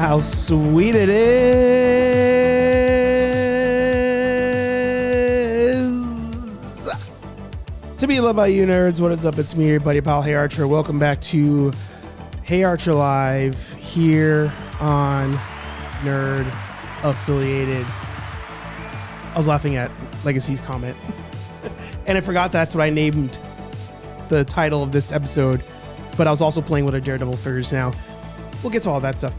How sweet it is to be loved by you nerds. What is up? It's me, your buddy pal HeyArcher. Welcome back to HeyArcher Live here on Nerd Affiliated. I was laughing at Legacy's comment and I forgot that's what I named the title of this episode, but I was also playing with our Daredevil figures now. We'll get to all that stuff.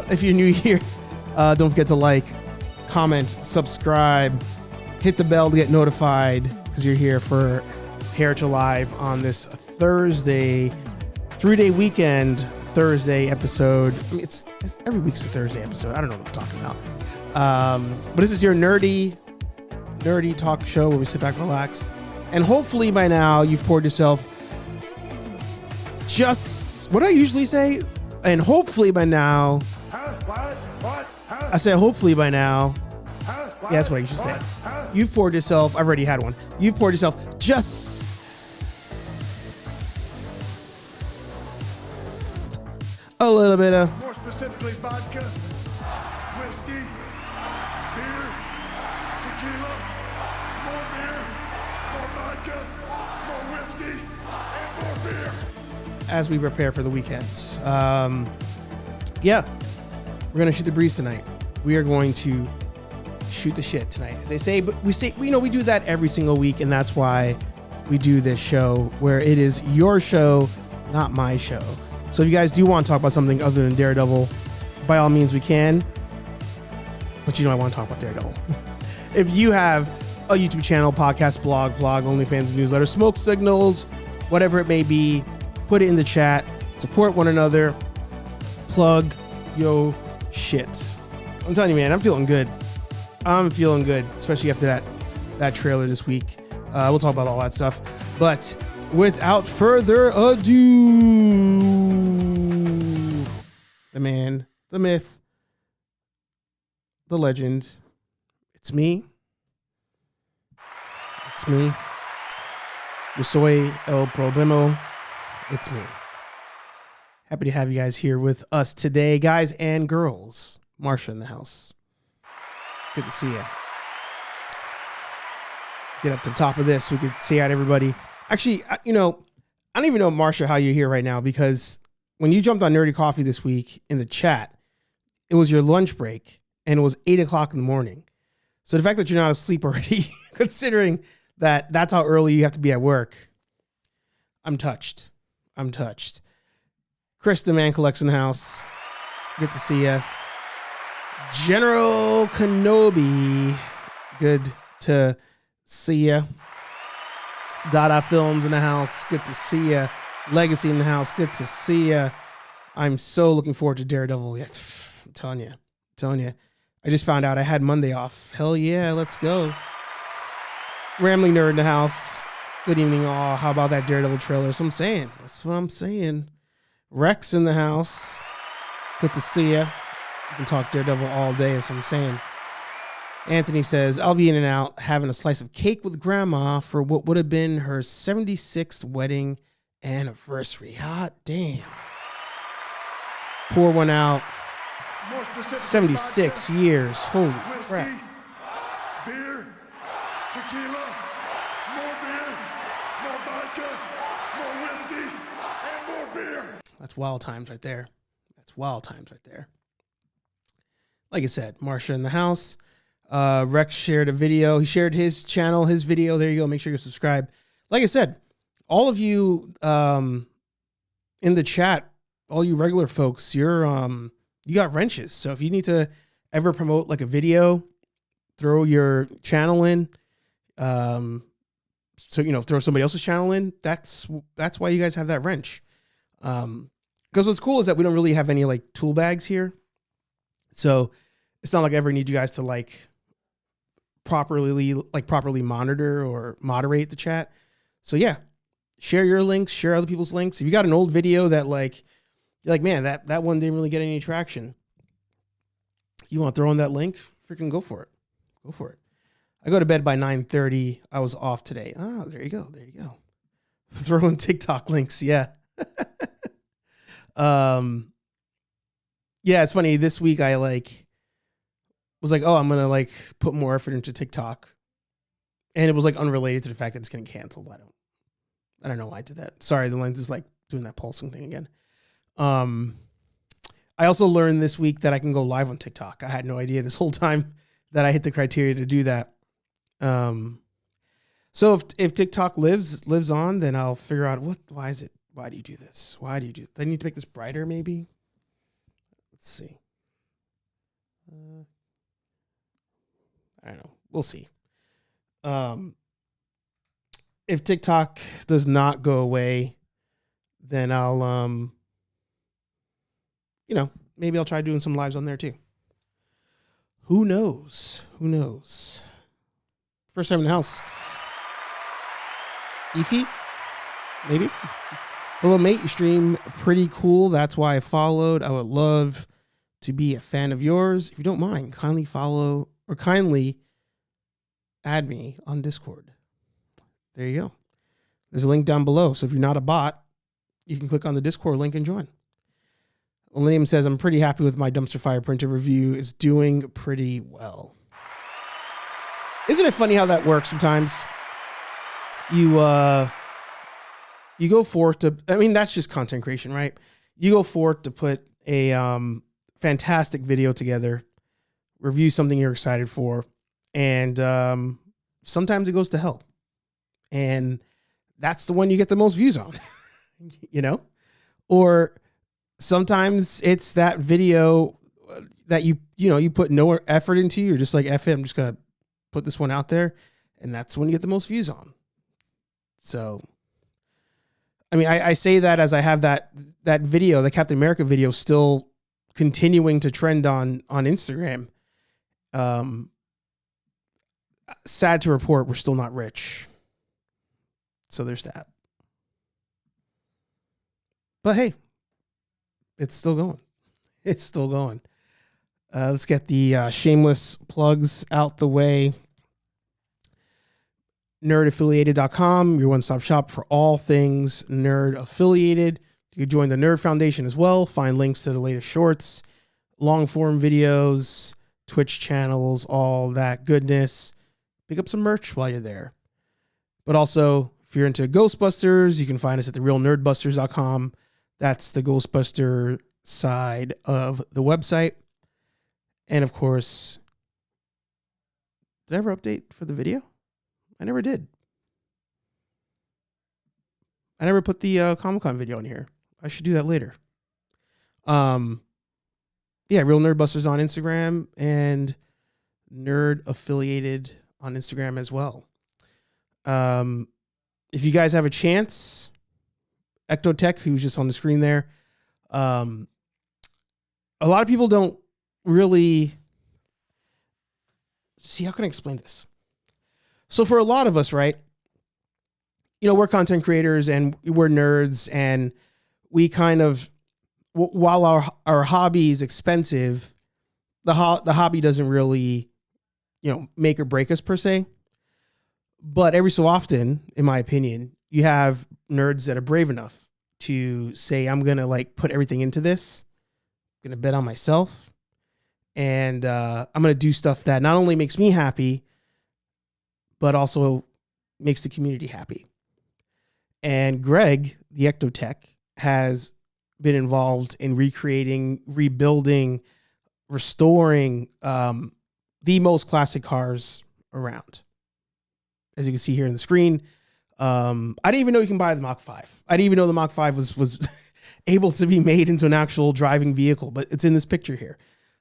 If you're new here, don't forget to like, comment, subscribe, hit the bell to get notified because you're here for HeyArcher Live on this Thursday, 3-day weekend Thursday episode. I mean, it's every week's a Thursday episode. I don't know what I'm talking about. But this is your nerdy talk show where we sit back, relax, and hopefully by now you've poured yourself just what I usually say. And hopefully by now, I said hopefully by now, yeah, that's what I usually say. You've poured yourself, I've already had one. You've poured yourself just a little bit of, more specifically vodka, whiskey, beer, tequila, more beer, more vodka, more whiskey, and more beer. as we prepare for the weekends. Yeah, we're gonna shoot the breeze tonight. We are going to shoot the shit tonight, as they say. But we do that every single week, and that's why we do this show, where it is your show, not my show. So if you guys do want to talk about something other than Daredevil, by all means we can. But I want to talk about Daredevil. If you have a YouTube channel, podcast, blog, vlog, OnlyFans, newsletter, smoke signals, whatever it may be, put it in the chat. Support one another. Plug yo shit. I'm telling you, man, I'm feeling good. Especially after that trailer this week. We'll talk about all that stuff. But without further ado, the man, the myth, the legend. It's me. Yo soy el problema. It's me. Happy to have you guys here with us today, guys and girls. Marsha in the house. Good to see you. Get up to the top of this. We could say hi to everybody. Actually, I don't even know, Marsha, how you're here right now, because when you jumped on Nerdy Coffee this week in the chat, it was your lunch break and it was 8 o'clock in the morning. So the fact that you're not asleep already, considering that that's how early you have to be at work, I'm touched. Chris, the man collects in the house. Good to see you. General Kenobi. Good to see you. Dada Films in the house. Good to see you. Legacy in the house. Good to see you. I'm so looking forward to Daredevil. I'm telling you. I just found out I had Monday off. Hell yeah, let's go. Rambling Nerd in the house. Good evening, all. How about that Daredevil trailer? That's what I'm saying. Rex in the house. Good to see you. We can talk Daredevil all day, that's what I'm saying. Anthony says, I'll be in and out having a slice of cake with grandma for what would have been her 76th wedding anniversary. Hot damn. Pour one out. 76 years. Holy crap. Beer, tequila, more beer, more vodka, more whiskey, and more beer. That's wild times right there. Like I said, Marsha in the house. Rex shared a video. He shared his channel, his video. There you go. Make sure you subscribe. Like I said, all of you in the chat, all you regular folks, you got wrenches. So if you need to ever promote like a video, throw your channel in. Throw somebody else's channel in. That's why you guys have that wrench. Because what's cool is that we don't really have any like tool bags here. So it's not like I ever need you guys to like properly monitor or moderate the chat. So yeah, share your links, share other people's links. If you got an old video that like, you're like, man, that one didn't really get any traction, you want to throw in that link, freaking go for it. I go to bed by 9:30. I was off today. Oh, there you go. Throw in TikTok links. Yeah. Yeah, it's funny. This week I was like, oh, I'm gonna like put more effort into TikTok, and it was like unrelated to the fact that it's getting canceled. I don't know why I did that. Sorry, the lens is like doing that pulsing thing again. I also learned this week that I can go live on TikTok. I had no idea this whole time that I hit the criteria to do that. So if TikTok lives on, then I'll figure out why do you do this? Why do you do this? I need to make this brighter, maybe. Let's see. I don't know. We'll see. If TikTok does not go away, then I'll, maybe I'll try doing some lives on there too. Who knows? First time in the house. Efi? Maybe? Hello, mate. You stream pretty cool. That's why I followed. I would love to be a fan of yours. If you don't mind, kindly follow or kindly add me on Discord. There you go. There's a link down below. So if you're not a bot, you can click on the Discord link and join. Millennium says, I'm pretty happy with my dumpster fire printer review. It's doing pretty well. Isn't it funny how that works sometimes? You go forth to, I mean, that's just content creation, right? You go forth to put a fantastic video together, review something you're excited for, and sometimes it goes to hell. And that's the one you get the most views on, Or sometimes it's that video that you put no effort into. You're just like, F it, I'm just going to put this one out there. And that's when you get the most views on. So, I mean, I say that as I have that video, the Captain America video, still continuing to trend on Instagram. Sad to report, we're still not rich. So there's that. But hey, it's still going. Let's get the shameless plugs out the way. Nerdaffiliated.com, your one-stop shop for all things nerd affiliated. You can join the Nerd Foundation as well. Find links to the latest shorts, long-form videos, Twitch channels, all that goodness. Pick up some merch while you're there. But also, if you're into Ghostbusters, you can find us at therealnerdbusters.com. That's the Ghostbuster side of the website. And of course, did I ever update for the video? I never did. I never put the Comic-Con video in here. I should do that later. Real Nerd Busters on Instagram and Nerd Affiliated on Instagram as well. If you guys have a chance, Ectotech, who's just on the screen there, a lot of people don't really see. How can I explain this? So for a lot of us, right, we're content creators and we're nerds, and we kind of, while our hobby is expensive, the hobby doesn't really, make or break us per se. But every so often, in my opinion, you have nerds that are brave enough to say, I'm going to put everything into this. I'm going to bet on myself. And I'm going to do stuff that not only makes me happy, but also makes the community happy. And Greg, the Ectotech, has been involved in recreating, rebuilding, restoring the most classic cars around. As you can see here on the screen, I didn't even know you can buy the Mach 5. I didn't even know the Mach 5 was able to be made into an actual driving vehicle, but it's in this picture here.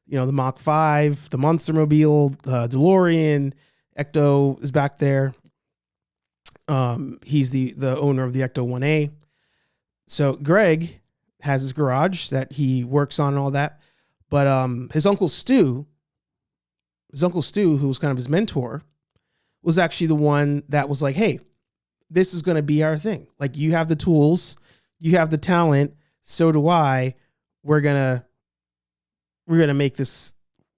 The Mach 5, the Monster Mobile, the DeLorean, Ecto is back there. He's the owner of the Ecto 1A. So Greg has his garage that he works on and all that. But his uncle Stu, who was kind of his mentor, was actually the one that was like, hey, this is going to be our thing. You have the tools, you have the talent, so do I. We're going to make this,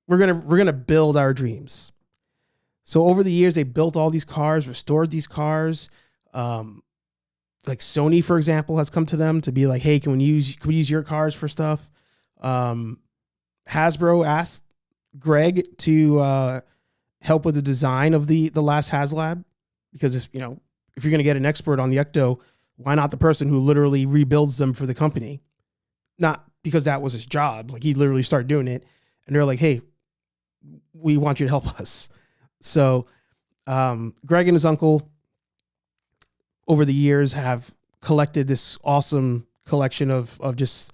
we're going to build our dreams. So over the years, they built all these cars, restored these cars. Sony, for example, has come to them to be like, hey, can we use your cars for stuff? Hasbro asked Greg to help with the design of the last HasLab, because if you're going to get an expert on the Ecto, why not the person who literally rebuilds them for the company? Not because that was his job. Like, he literally started doing it, and they're like, hey, we want you to help us. So Greg and his uncle over the years have collected this awesome collection of just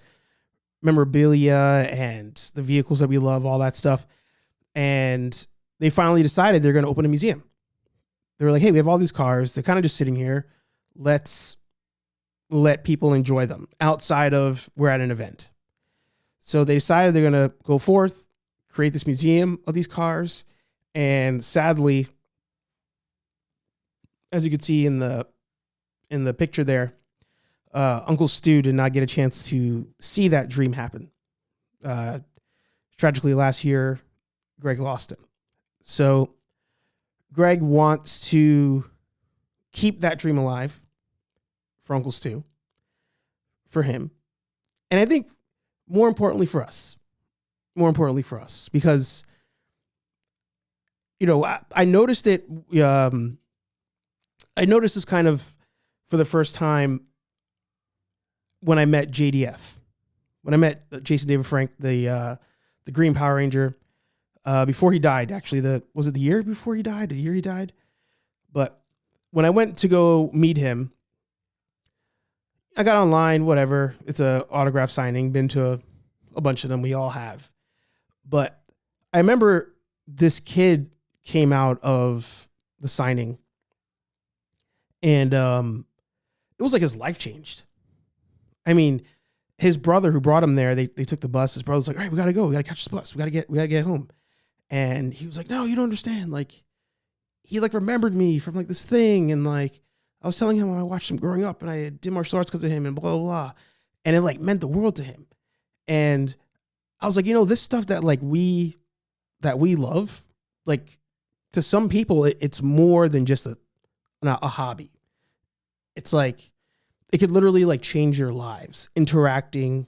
memorabilia and the vehicles that we love, all that stuff. And they finally decided they're going to open a museum. They were like, hey, we have all these cars. They're kind of just sitting here. Let's let people enjoy them outside of we're at an event. So they decided they're going to go forth, create this museum of these cars. And sadly, as you can see in the picture there, Uncle Stu did not get a chance to see that dream happen. Tragically, last year, Greg lost him. So Greg wants to keep that dream alive for Uncle Stu, for him. And I think more importantly for us, because, I noticed it. I noticed this kind of for the first time when I met JDF, when I met Jason David Frank, the Green Power Ranger, before he died. Actually, was it the year before he died? The year he died. But when I went to go meet him, I got online, whatever. It's a autograph signing. Been to a bunch of them. We all have. But I remember this kid came out of the signing, and it was like his life changed. I mean, his brother who brought him there, they took the bus. His brother's like, all right, we got to go. We got to catch the bus. We got to get home. And he was like, no, you don't understand. Like, he like remembered me from like this thing. And like, I was telling him I watched him growing up and I did martial arts because of him and blah, blah, blah. And it like meant the world to him. And I was like, this stuff that like we love, like to some people, it's more than just a hobby. It's like, it could literally like change your lives, interacting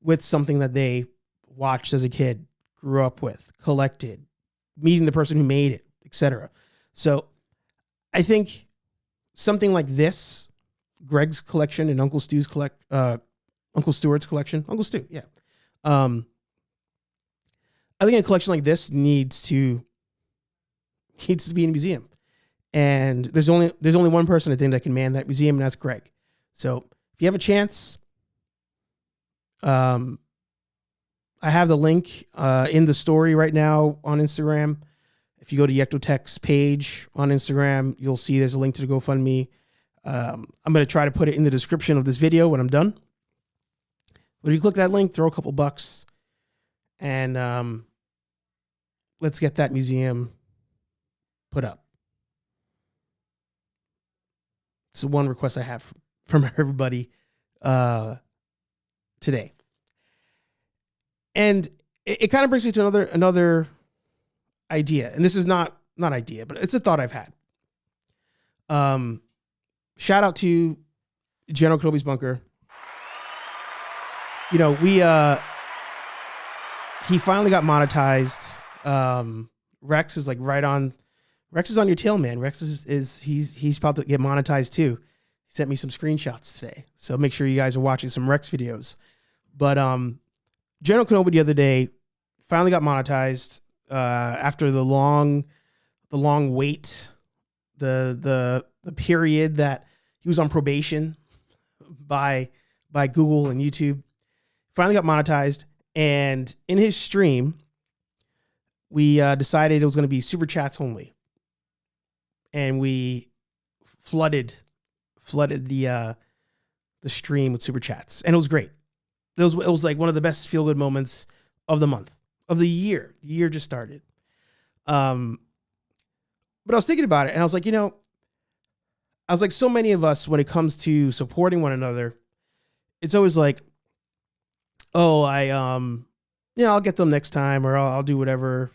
with something that they watched as a kid, grew up with, collected, meeting the person who made it, etc. So I think something like this, Greg's collection and Uncle Stuart's collection, Uncle Stu, yeah. I think a collection like this needs to be in a museum. And there's only one person I think that can man that museum, and that's Greg. So if you have a chance, I have the link in the story right now on Instagram. If you go to Yectotech's page on Instagram, you'll see there's a link to the GoFundMe. I'm going to try to put it in the description of this video when I'm done. But if you click that link, throw a couple bucks, and let's get that museum put up. It's the one request I have from everybody today. And it kind of brings me to another idea. And this is not idea, but it's a thought I've had. Shout out to General Kenobi's Bunker. He finally got monetized. Rex is like Rex is on your tail, man. Rex he's about to get monetized too. He sent me some screenshots today, so make sure you guys are watching some Rex videos. But General Kenobi the other day finally got monetized after the long wait, the period that he was on probation by Google and YouTube. Finally got monetized, and in his stream, we decided it was going to be super chats only. And we flooded the stream with super chats, and it was great. It was like one of the best feel good moments of the month, of the year. The year just started. But I was thinking about it, and I was like, so many of us, when it comes to supporting one another, it's always like, oh, I'll get them next time, or I'll do whatever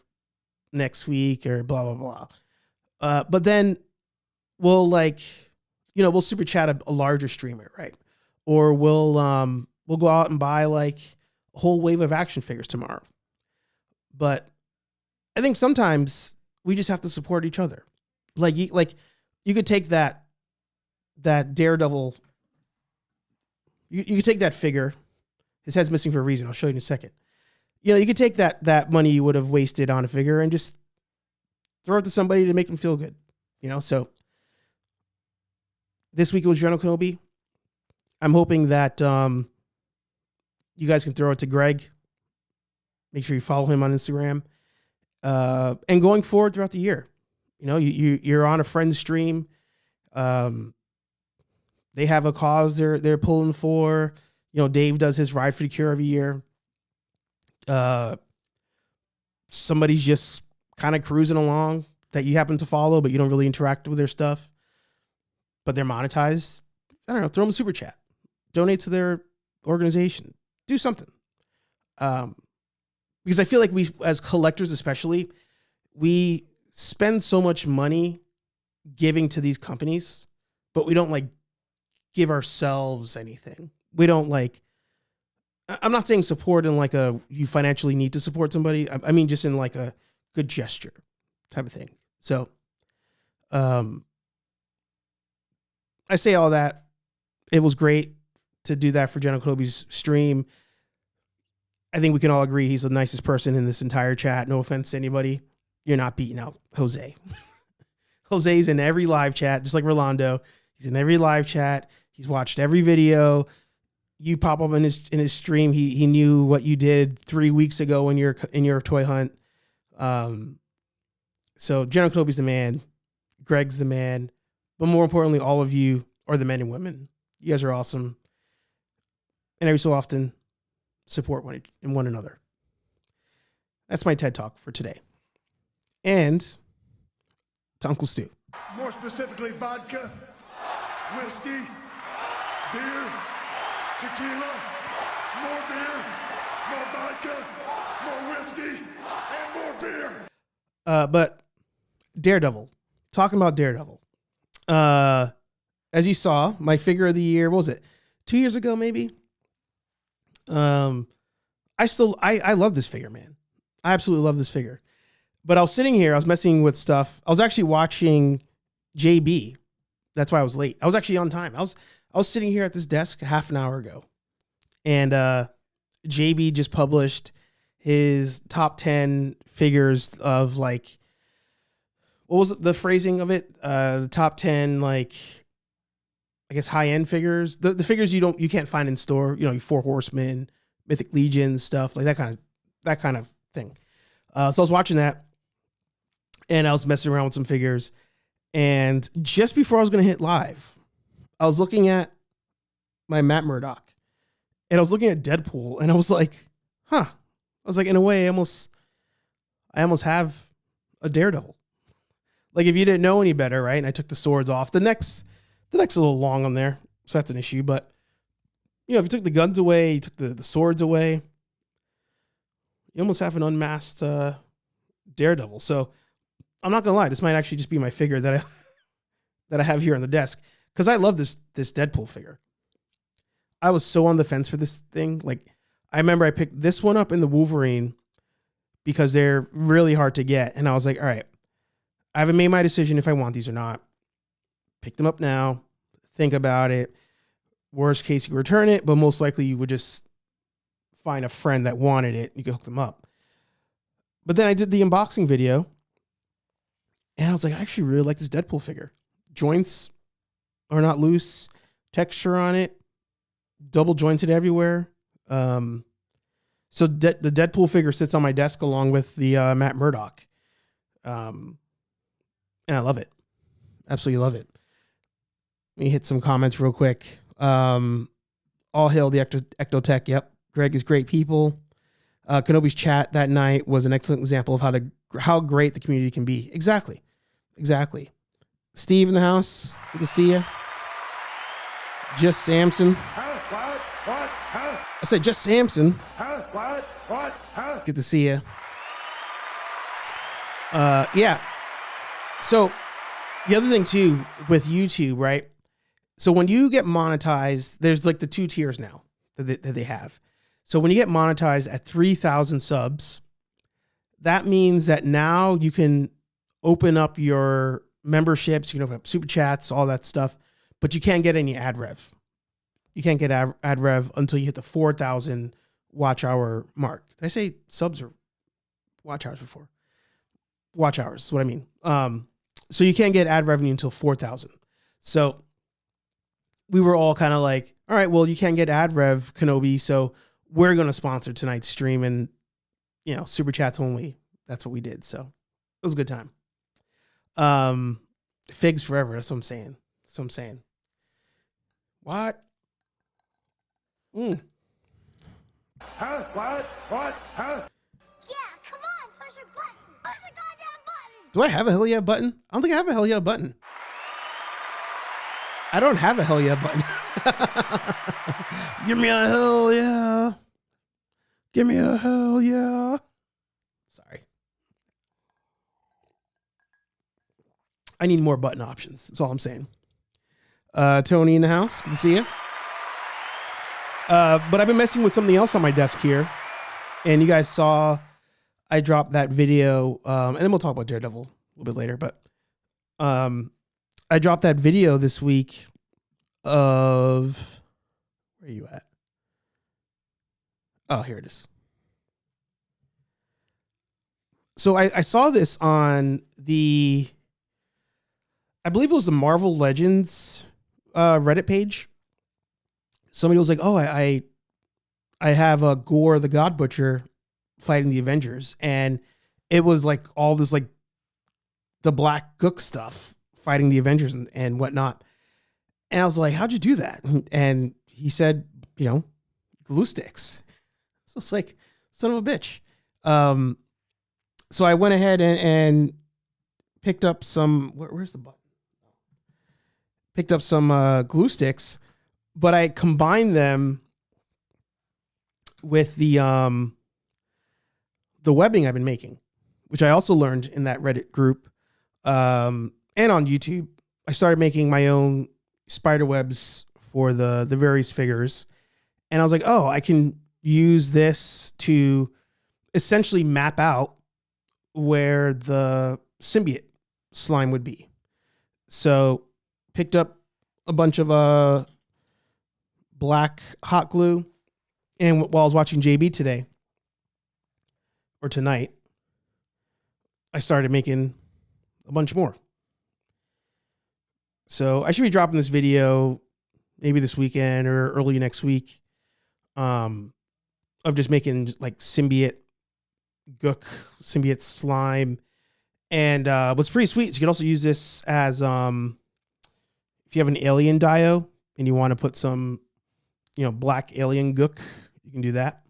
next week, or blah blah blah. But then we'll we'll super chat a larger streamer, right? Or we'll go out and buy like a whole wave of action figures tomorrow. But I think sometimes we just have to support each other. Like you could take that Daredevil. You could take that figure. His head's missing for a reason. I'll show you in a second. You know, you could take that money you would have wasted on a figure and just throw it to somebody to make them feel good. You know, so this week it was General Kenobi. I'm hoping that you guys can throw it to Greg. Make sure you follow him on Instagram. And going forward throughout the year, you know, you're on a friend's stream. They have a cause they're pulling for. You know, Dave does his Ride for the Cure every year. Somebody's just kind of cruising along that you happen to follow, but you don't really interact with their stuff, but they're monetized. I don't know. Throw them a super chat. Donate to their organization. Do something. Because I feel like we, as collectors especially, we spend so much money giving to these companies, but we don't like give ourselves anything. We don't like, I'm not saying support in like you financially need to support somebody. I mean, just in like a good gesture type of thing. So, I say all that. It was great to do that for General Kenobi's stream. I think we can all agree he's the nicest person in this entire chat. No offense to anybody. You're not beating out Jose. Jose's in every live chat, just like Rolando. He's in every live chat. He's watched every video. You pop up in his stream. He knew what you did 3 weeks ago in your toy hunt. So General Kenobi's the man. Greg's the man. But more importantly, all of you are the men and women. You guys are awesome. And every so often, support one another. That's my TED Talk for today. And to Uncle Stu. More specifically, vodka, whiskey, beer, tequila, more beer, more vodka, more whiskey, and more beer. But Daredevil. Talking about Daredevil. As you saw, my figure of the year, what was it? 2 years ago, maybe? I love this figure, man. I absolutely love this figure. But I was sitting here, I was messing with stuff. I was actually watching JB. That's why I was late. I was actually on time. I was sitting here at this desk half an hour ago. And JB just published his top 10 figures of like, what was the phrasing of it? The top 10, like, I guess high-end figures. The figures you can't find in store, you know, your Four Horsemen, Mythic Legion stuff, like that kind of thing. So I was watching that and I was messing around with some figures. And just before I was going to hit live, I was looking at my Matt Murdock and I was looking at Deadpool and I was like, huh. I was like, in a way, I almost have a Daredevil. Like if you didn't know any better, right? And I took the swords off. The neck's a little long on there, so that's an issue. But you know, if you took the guns away, you took the swords away, you almost have an unmasked Daredevil. So I'm not gonna lie, this might actually just be my figure that I have here on the desk because I love this Deadpool figure. I was so on the fence for this thing. Like I remember I picked this one up in the Wolverine because they're really hard to get, and I was like, all right, I haven't made my decision if I want these or not. Pick them up now. Think about it. Worst case, you could return it, but most likely you would just find a friend that wanted it. You could hook them up. But then I did the unboxing video, and I was like, I actually really like this Deadpool figure. Joints are not loose. Texture on it. Double jointed everywhere. So the Deadpool figure sits on my desk along with the Matt Murdock. And I love it. Absolutely love it. Let me hit some comments real quick. All hail the Ectotech. Yep. Greg is great people. Kenobi's chat that night was an excellent example of how great the community can be. Exactly. Steve in the house. Good to see you. Just Samson. I said just Samson. Good to see you. Yeah. So the other thing too with YouTube, right? So when you get monetized, there's like the 2 tiers now that they have. So when you get monetized at 3,000 subs, that means that now you can open up your memberships, you can open up super chats, all that stuff, but you can't get any ad rev. You can't get ad rev until you hit the 4,000 watch hour mark. Did I say subs or watch hours before? Watch hours is what I mean. So you can't get ad revenue until 4,000. So we were all kind of like, all right, well, you can't get ad rev, Kenobi, so we're going to sponsor tonight's stream, and, super chats only. That's what we did. So it was a good time. Figs forever. That's what I'm saying. What? Huh? What? Huh? Yeah, come on, push your button. Push the goddamn button. Do I have a hell yeah button? I don't think I have a hell yeah button. I don't have a hell yeah button. Give me a hell yeah. Give me a hell yeah. Sorry. I need more button options. That's all I'm saying. Tony in the house. Good to see you. But I've been messing with something else on my desk here. And you guys saw I dropped that video. And then we'll talk about Daredevil a little bit later. But I dropped that video this week of... Where are you at? Oh, here it is. So I saw this on the... I believe it was the Marvel Legends Reddit page. Somebody was like, "Oh, I have a Gore the God Butcher fighting the Avengers," and it was like all this like the Black Gook stuff fighting the Avengers and whatnot. And I was like, "How'd you do that?" And he said, glue sticks. So it's like, son of a bitch. So I went ahead and picked up some. Where's the button? Picked up some glue sticks, but I combined them with the webbing I've been making, which I also learned in that Reddit group and on YouTube. I started making my own spider webs for the various figures, and I was like, oh, I can use this to essentially map out where the symbiote slime would be. So picked up a bunch of black hot glue, and while I was watching JB today or tonight, I started making a bunch more. So I should be dropping this video maybe this weekend or early next week of just making like symbiote gook, symbiote slime. And what's pretty sweet is you can also use this as if you have an alien dio and you want to put some black alien gook, you can do that.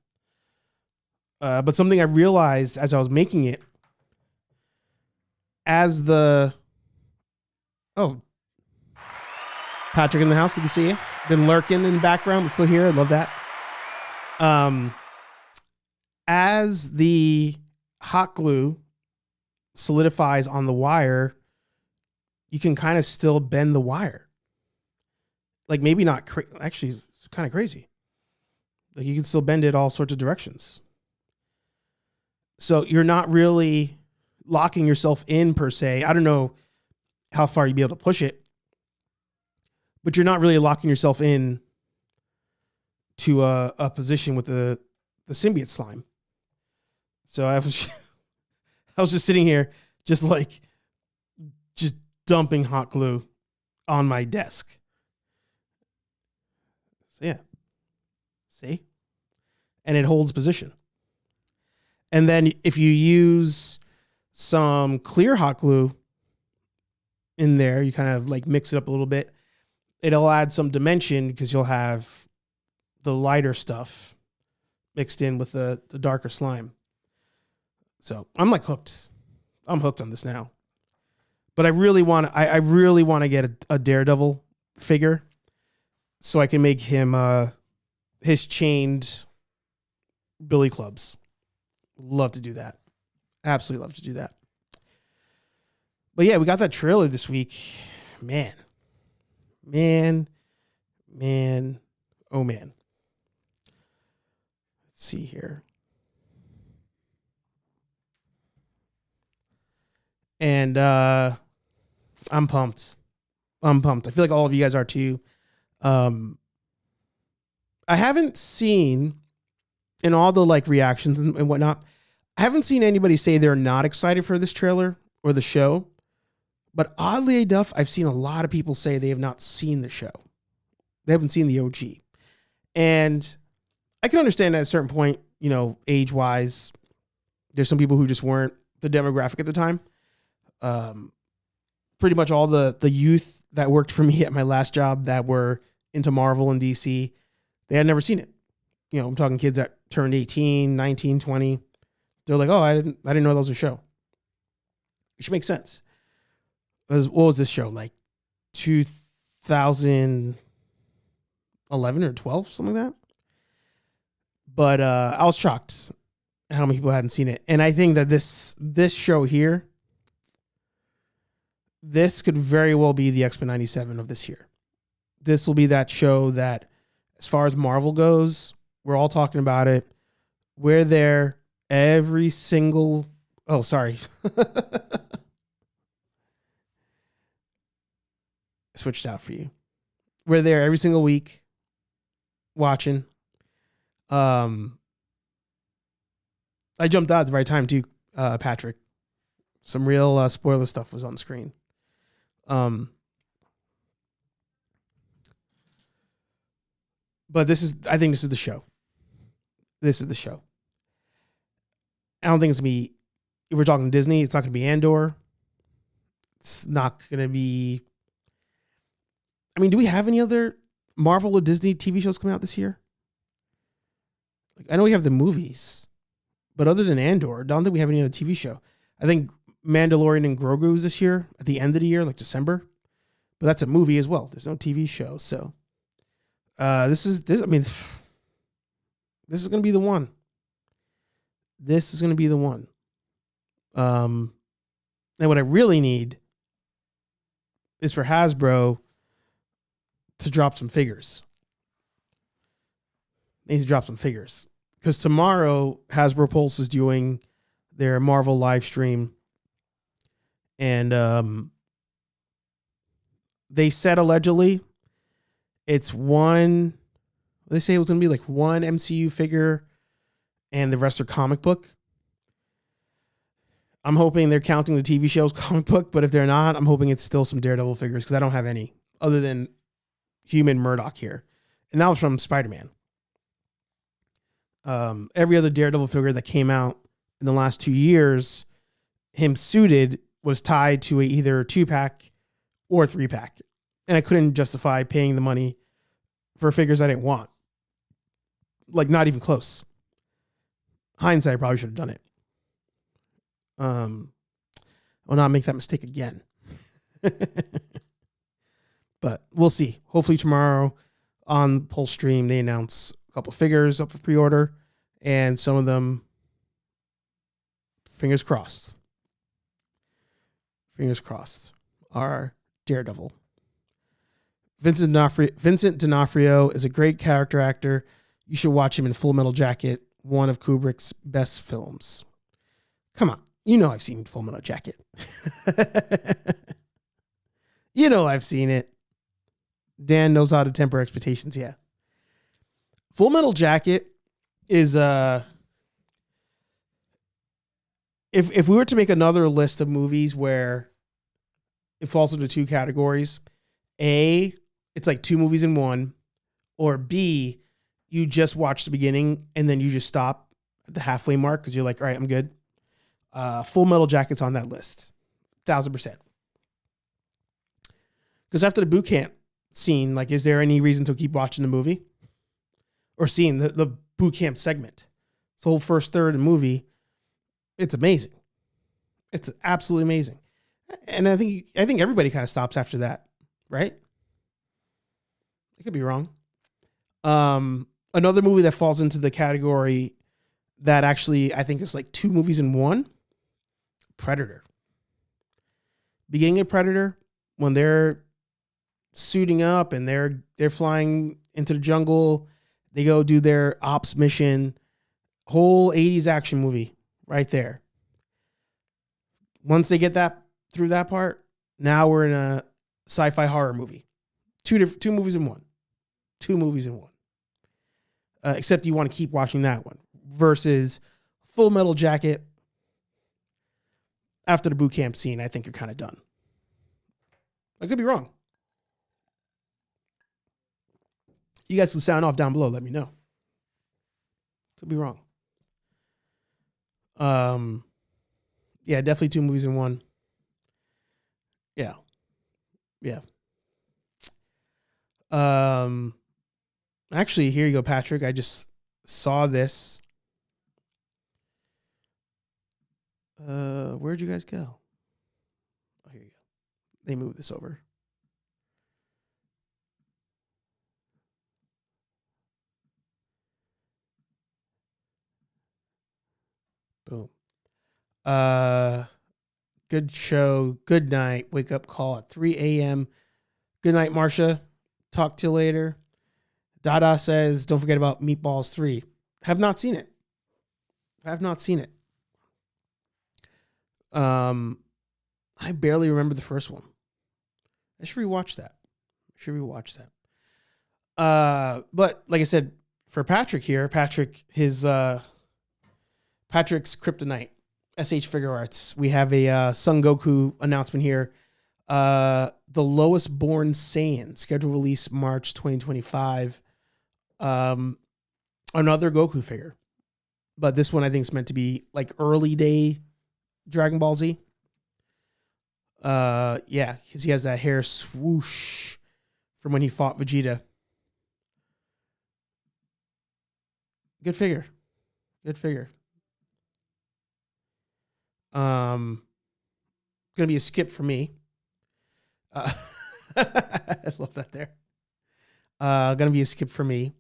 But something I realized as I was making it, Patrick in the house, good to see you. Been lurking in the background, but still here. I love that. As the hot glue solidifies on the wire, you can kind of still bend the wire. Like maybe not, actually it's kind of crazy. Like you can still bend it all sorts of directions. So you're not really locking yourself in per se. I don't know how far you'd be able to push it, but you're not really locking yourself in to a position with the symbiote slime. So I was just sitting here, just dumping hot glue on my desk. So yeah, see, and it holds position. And then if you use some clear hot glue in there, you kind of like mix it up a little bit. It'll add some dimension because you'll have the lighter stuff mixed in with the darker slime. So I'm like hooked. I'm hooked on this now. But I really want to get a Daredevil figure so I can make him his chained billy clubs. Love to do that. Absolutely love to do that. But yeah, we got that trailer this week. Man. Oh man. Let's see here. And I'm pumped. I feel like all of you guys are too. I haven't seen in all the like reactions and whatnot, I haven't seen anybody say they're not excited for this trailer or the show. But oddly enough, I've seen a lot of people say they have not seen the show. They haven't seen the OG. And I can understand at a certain point, you know, age-wise, there's some people who just weren't the demographic at the time. Pretty much all the youth that worked for me at my last job that were into Marvel and DC, they had never seen it. You know, I'm talking kids that turned 18, 19, 20. They're like, oh, I didn't know that was a show. It should make sense. What was this show? Like 2011 or 12, something like that. But I was shocked how many people hadn't seen it. And I think that this show here, this could very well be the X-Men 97 of this year. This will be that show that, as far as Marvel goes, we're all talking about it. We're there every single... Oh, sorry. Switched out for you. We're there every single week watching. I jumped out at the right time too, Patrick. Some real spoiler stuff was on the screen. But I think this is the show. This is the show. I don't think it's going to be, if we're talking Disney, it's not going to be Andor. It's not going to be, I mean, do we have any other Marvel or Disney TV shows coming out this year? Like, I know we have the movies, but other than Andor, I don't think we have any other TV show. I think Mandalorian and Grogu is this year at the end of the year, like December, but that's a movie as well. There's no TV show. So, this is going to be the one. This is going to be the one. And what I really need is for Hasbro to drop some figures. They need to drop some figures. Because tomorrow, Hasbro Pulse is doing their Marvel live stream. And they said allegedly it's one, they say it was going to be like one MCU figure and the rest are comic book. I'm hoping they're counting the TV show's comic book, but if they're not, I'm hoping it's still some Daredevil figures because I don't have any other than Human Murdoch here. And that was from Spider-Man. Every other Daredevil figure that came out in the last 2 years, him suited, was tied to either a 2-pack or a 3-pack. And I couldn't justify paying the money for figures I didn't want. Like, not even close. Hindsight, I probably should have done it. I'll not make that mistake again. But we'll see. Hopefully tomorrow on Pulse Stream, they announce a couple figures up for pre-order. And some of them, fingers crossed, are Daredevil. Vincent D'Onofrio is a great character actor. You should watch him in Full Metal Jacket, one of Kubrick's best films. Come on. You know I've seen Full Metal Jacket. You know I've seen it. Dan knows how to temper expectations, yeah. Full Metal Jacket is if we were to make another list of movies where it falls into two categories, A, it's like two movies in one, or B, you just watch the beginning and then you just stop at the halfway mark because you're like, all right, I'm good. Full Metal Jacket's on that list. 1,000%. Because after the boot camp scene, like, is there any reason to keep watching the movie? Or seeing the boot camp segment? It's the whole first third of the movie. It's amazing. It's absolutely amazing. And I think everybody kind of stops after that, right? I could be wrong. Another movie that falls into the category that actually I think is like two movies in one, Predator. Beginning of Predator, when they're suiting up and they're flying into the jungle, they go do their ops mission, whole 80s action movie right there. Once they get that through that part. Now we're in a sci-fi horror movie. Two movies in one. 2 movies in one. Except you want to keep watching that one. Versus Full Metal Jacket. After the boot camp scene, I think you're kind of done. I could be wrong. You guys can sound off down below. Let me know. Could be wrong. Yeah, definitely 2 movies in one. Yeah. Actually, here you go, Patrick. I just saw this. Where'd you guys go? Oh, here you go. They moved this over. Boom. Good show. Good night. Wake up call at 3 a.m. Good night, Marsha. Talk to you later. Dada says, don't forget about Meatballs 3. Have not seen it. I barely remember the first one. I should rewatch that. But like I said, for Patrick here, Patrick's Kryptonite, SH Figure Arts. We have a Son Goku announcement here. The Lowest Born Saiyan, scheduled release March 2025. Another Goku figure. But this one I think is meant to be like early day Dragon Ball Z. Yeah, because he has that hair swoosh from when he fought Vegeta. Good figure. Gonna be a skip for me. I love that there. Gonna be a skip for me.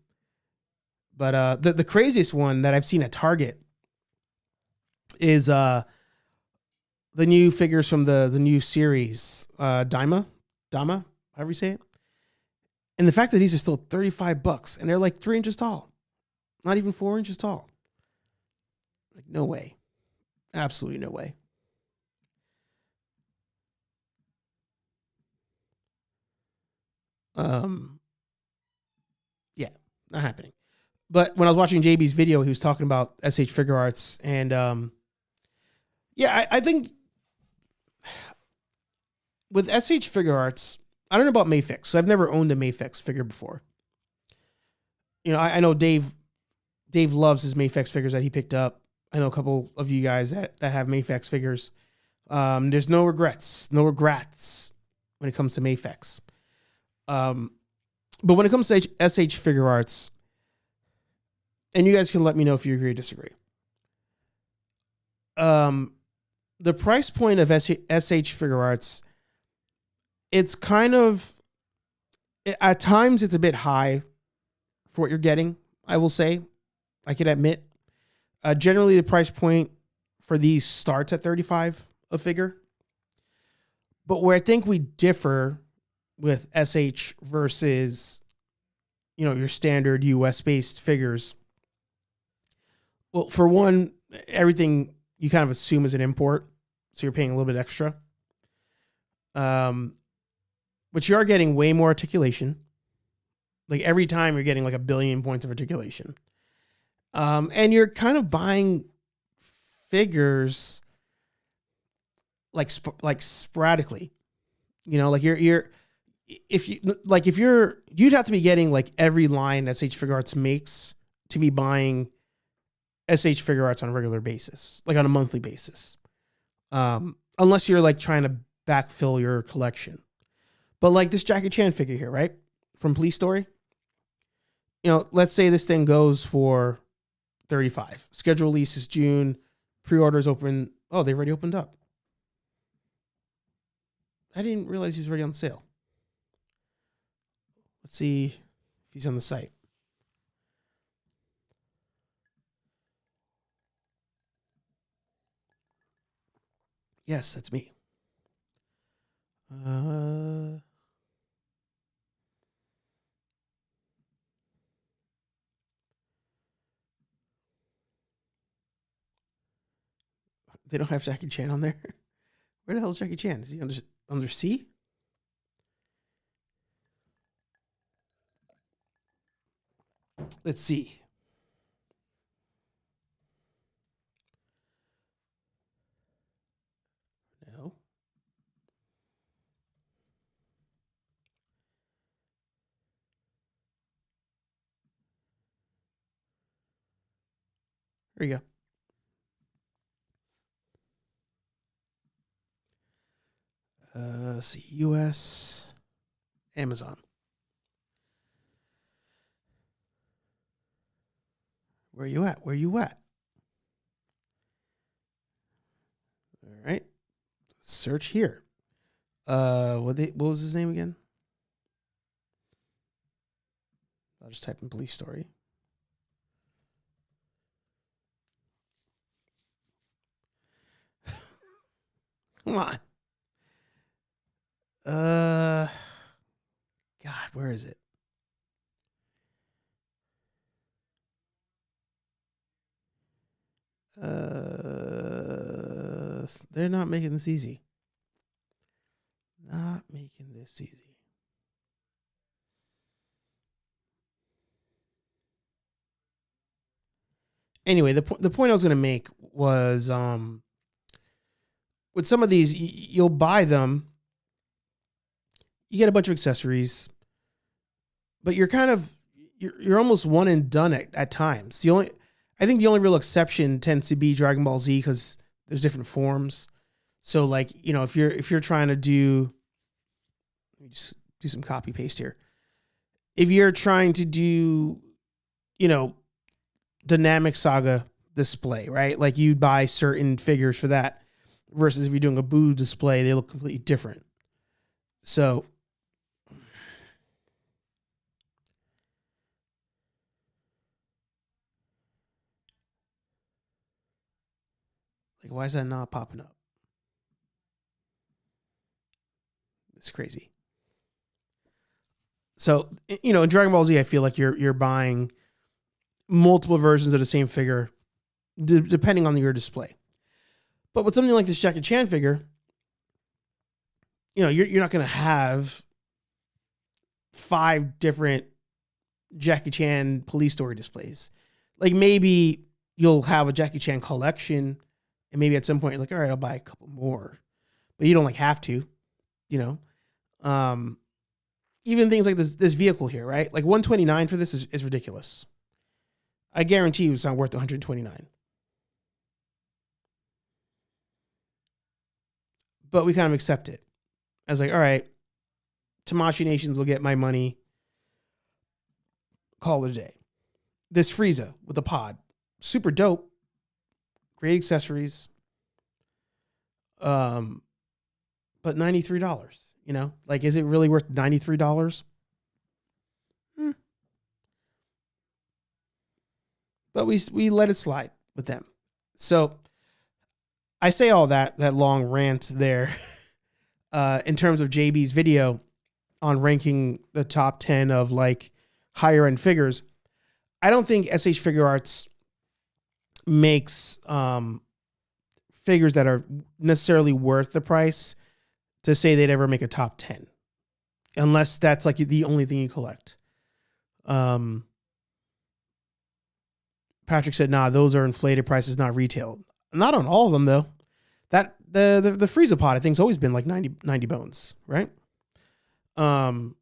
But the craziest one that I've seen at Target is the new figures from the new series, Dama, however you say it. And the fact that these are still $35 and they're like 3 inches tall, not even 4 inches tall. Like, no way. Absolutely no way. Yeah, not happening. But when I was watching JB's video, he was talking about SH Figure Arts, and yeah, I think with SH Figure Arts, I don't know about Mayfix. I've never owned a Mayfix figure before. You know, I know Dave loves his Mayfix figures that he picked up. I know a couple of you guys that have Mayfix figures. There's no regrets when it comes to Mayfix. But when it comes to SH Figure Arts, and you guys can let me know if you agree or disagree. The price point of SH Figure Arts, it's kind of, at times it's a bit high for what you're getting, I will say. I can admit. Generally, the price point for these starts at $35 a figure. But where I think we differ with SH versus, your standard US-based figures. Well, for one, everything you kind of assume is an import, so you're paying a little bit extra. But you are getting way more articulation. Like every time you're getting like 1 billion points of articulation. And you're kind of buying figures like sporadically. You'd have to be getting like every line SH Figure Arts makes to be buying SH Figure Arts on a regular basis, like on a monthly basis. Unless you're like trying to backfill your collection. But like this Jackie Chan figure here, right? From Police Story. Let's say this thing goes for $35. Schedule release is June. Pre-orders open. Oh, they've already opened up. I didn't realize he was already on sale. Let's see if he's on the site. Yes, that's me. They don't have Jackie Chan on there. Where the hell is Jackie Chan? Is he under sea? Let's see. No. There you go. Let's see. US. Amazon. Where you at? Where you at? All right. Search here. What was his name again? I'll just type in police story. Come on. God, where is it? They're not making this easy. Not making this easy. Anyway, the point I was going to make was with some of these, you'll buy them, you get a bunch of accessories, but you're almost one and done at times. I think the only real exception tends to be Dragon Ball Z because there's different forms. So like, if you're trying to do, let me just do some copy paste here. If you're trying to do, Dynamic Saga display, right? Like you'd buy certain figures for that versus if you're doing a Boo display, they look completely different. So like, why is that not popping up? It's crazy. So, in Dragon Ball Z, I feel like you're buying multiple versions of the same figure depending on your display. But with something like this Jackie Chan figure, you're not going to have 5 different Jackie Chan police story displays. Like maybe you'll have a Jackie Chan collection and maybe at some point you're like, all right, I'll buy a couple more, but you don't have to, even things like this vehicle here, right? Like $129 for this is ridiculous. I guarantee you it's not worth $129. But we kind of accept it. I was like, all right, Tamashii Nations will get my money. Call it a day. This Frieza with a pod. Super dope. Great accessories. But $93, Like, is it really worth $93? But we let it slide with them. So I say all that long rant there in terms of JB's video on ranking the top 10 of like higher end figures. I don't think SH Figure Arts makes figures that are necessarily worth the price to say they'd ever make a top 10, unless that's like the only thing you collect. Patrick said, nah, those are inflated prices, not retail. Not on all of them, though. That the Frieza pod, I think, has always been like 90 bones, right? And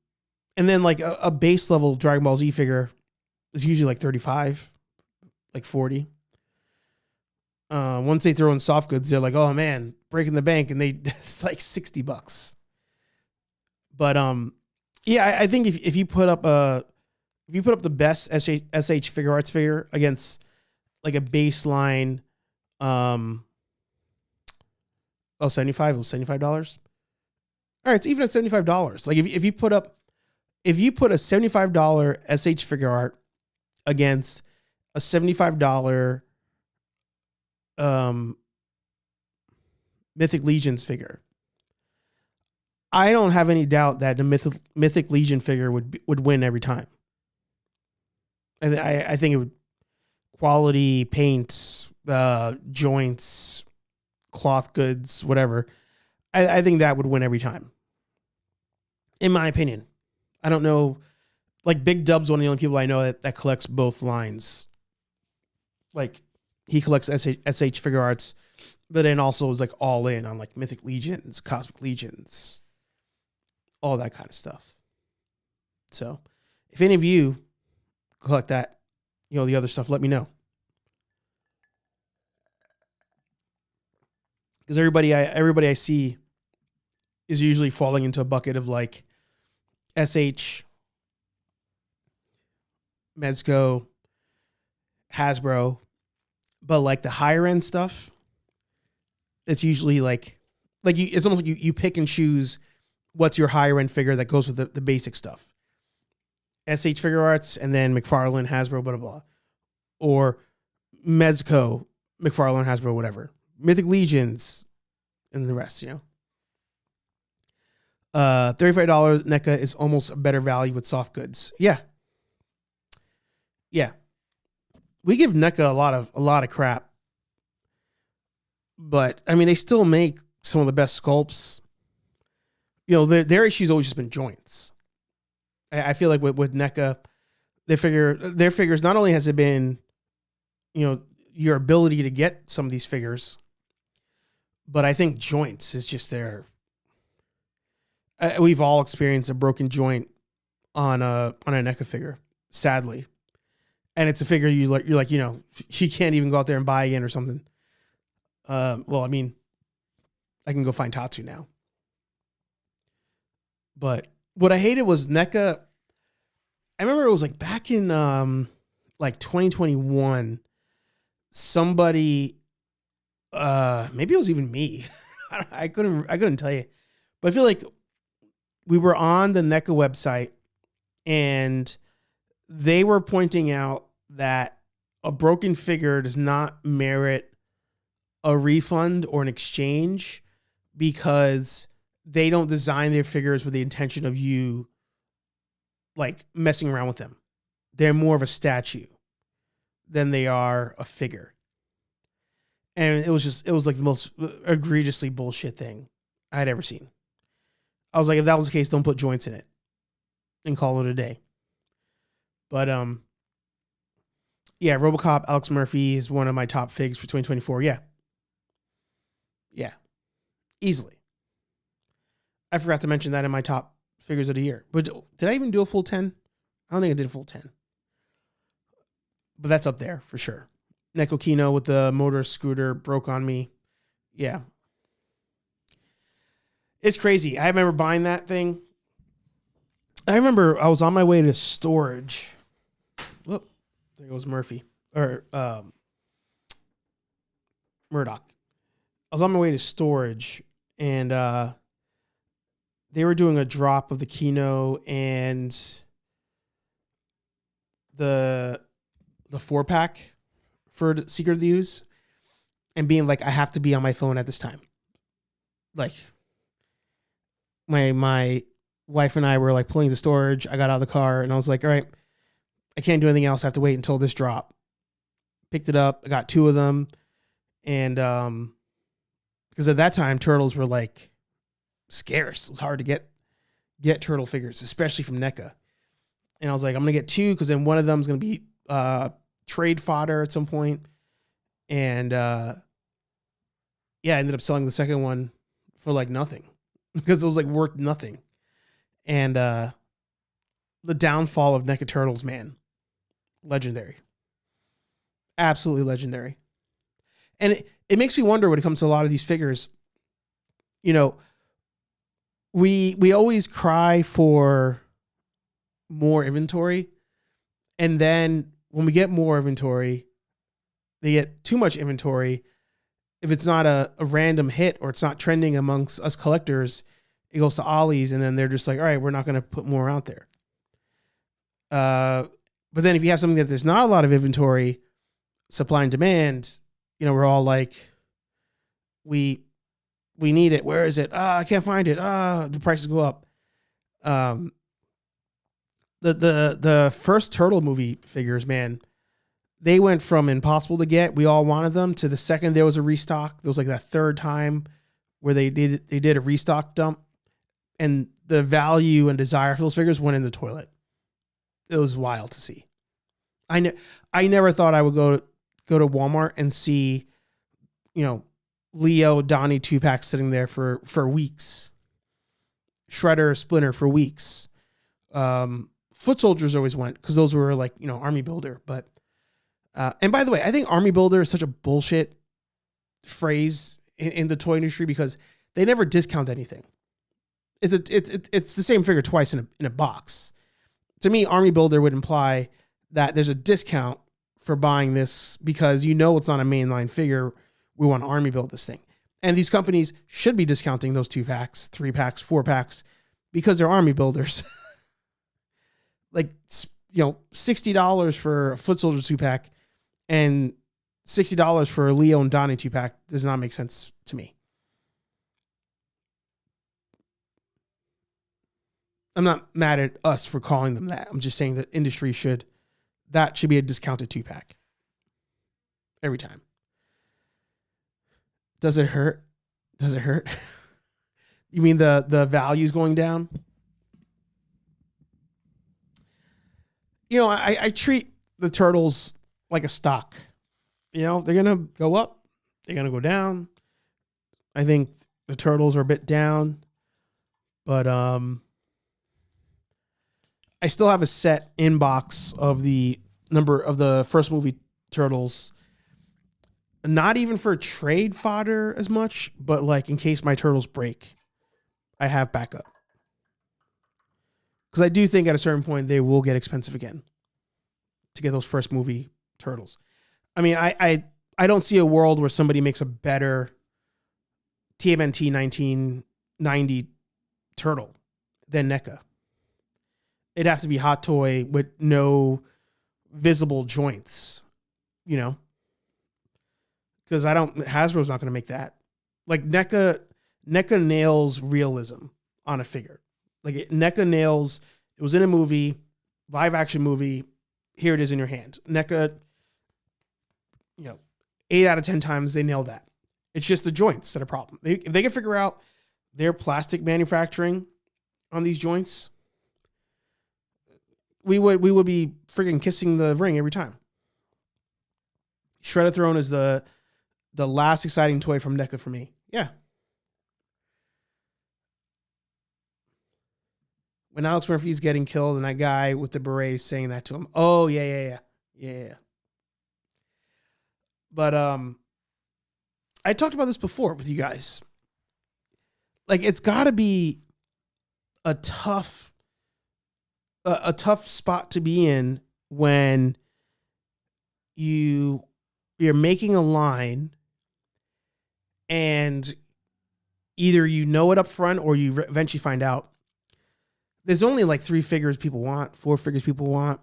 then like a base level Dragon Ball Z figure is usually like 35, like 40. Once they throw in soft goods, they're like, oh man, breaking the bank, and it's like $60. But yeah, I think if you put up the best SH Figure Arts figure against like a baseline, $75, it was $75. All right, it's even at $75. Like if you put a $75 SH Figure Art against a $75 Mythic Legions figure, I don't have any doubt that the Mythic Legion figure would win every time. I think it would quality paints, joints, cloth goods, whatever. I think that would win every time. In my opinion. I don't know. Like Big Dub's one of the only people I know that collects both lines. Like he collects SH Figure Arts, but then also is like all in on like Mythic Legions, Cosmic Legions, all that kind of stuff. So if any of you collect that, the other stuff, let me know. Because everybody I see is usually falling into a bucket of like SH, Mezco, Hasbro, but like the higher end stuff, it's usually it's almost like you pick and choose what's your higher end figure that goes with the basic stuff. SH Figure Arts and then McFarlane, Hasbro, blah, blah, blah. Or Mezco, McFarlane, Hasbro, whatever. Mythic Legions and the rest, $35 NECA is almost a better value with soft goods. Yeah. We give NECA a lot of crap. But I mean, they still make some of the best sculpts. Their issue's always just been joints. I feel like with NECA, their figures, not only has it been, your ability to get some of these figures, but I think joints is just there. We've all experienced a broken joint on a NECA figure, sadly. And it's a figure you're like, you can't even go out there and buy again or something. Well, I mean, I can go find Tatsu now. But what I hated was NECA. I remember it was like back in 2021, somebody, maybe it was even me. I couldn't tell you, but I feel like we were on the NECA website and they were pointing out that a broken figure does not merit a refund or an exchange because they don't design their figures with the intention of you like messing around with them. They're more of a statue than they are a figure. And it was like the most egregiously bullshit thing I had ever seen. I was like, if that was the case, don't put joints in it and call it a day. But, yeah, RoboCop Alex Murphy is one of my top figs for 2024. Yeah. Easily. I forgot to mention that in my top figures of the year. But did I even do a full 10? I don't think I did a full 10. But that's up there for sure. Neko Kino with the motor scooter broke on me. Yeah. It's crazy. I remember buying that thing. I remember I was on my way to storage. Whoop. There goes Murphy. Or Murdoch. I was on my way to storage and they were doing a drop of the Kino and the 4-pack for Secret of the Ooze and being like, I have to be on my phone at this time. Like my wife and I were like pulling the storage. I got out of the car and I was like, all right, I can't do anything else. I have to wait until this drop. Picked it up. I got 2 of them. And, because at that time, turtles were like scarce. It was hard to get turtle figures, especially from NECA. And I was like, I'm going to get 2 because then one of them is going to be trade fodder at some point. And I ended up selling the second one for like nothing because it was like worth nothing. And the downfall of NECA Turtles, man, legendary. Absolutely legendary. And it makes me wonder when it comes to a lot of these figures, we always cry for more inventory. And then when we get more inventory, they get too much inventory. If it's not a random hit or it's not trending amongst us collectors, it goes to Ollie's and then they're just like, all right, we're not going to put more out there. But then if you have something that there's not a lot of inventory, supply and demand, we're all like, we need it. Where is it? I can't find it. The prices go up. The first Turtle movie figures, man, they went from impossible to get, we all wanted them, to the second there was a restock. There was like that third time where they did a restock dump, and the value and desire for those figures went in the toilet. It was wild to see. I never thought I would go to Walmart and see, Leo, Donnie 2-pack sitting there for weeks. Shredder, Splinter for weeks. Foot Soldiers always went because those were like, Army Builder. But and by the way, I think Army Builder is such a bullshit phrase in the toy industry because they never discount anything. It's the same figure twice in a box. To me, Army Builder would imply that there's a discount for buying this because it's not a mainline figure. We want to Army build this thing. And these companies should be discounting those 2-packs, 3-packs, 4-packs because they're Army builders. Like, $60 for a Foot Soldier 2-pack and $60 for a Leo and Donnie 2-pack does not make sense to me. I'm not mad at us for calling them that. I'm just saying that industry should be a discounted 2-pack every time. Does it hurt? Does it hurt? You mean the value's going down? I treat the turtles like a stock. They're going to go up. They're going to go down. I think the turtles are a bit down. But I still have a set inbox of the number of the first movie turtles. Not even for trade fodder as much, but like in case my turtles break, I have backup. Because I do think at a certain point they will get expensive again to get those first movie turtles. I mean, I don't see a world where somebody makes a better TMNT 1990 turtle than NECA. It'd have to be Hot Toy with no visible joints, because Hasbro's not going to make that. Like NECA nails realism on a figure. Like NECA nails, it was in a movie, live action movie. Here it is in your hand. NECA, 8 out of 10 times they nail that. It's just the joints that are a problem. If they can figure out their plastic manufacturing on these joints, we would be freaking kissing the ring every time. Shredder-Throne is the last exciting toy from NECA for me. Yeah. When Alex Murphy's getting killed and that guy with the beret is saying that to him. Oh, yeah. But I talked about this before with you guys. Like, it's got to be a tough spot to be in when you're making a line and either it up front or you eventually find out there's only like 3 figures people want, 4 figures people want,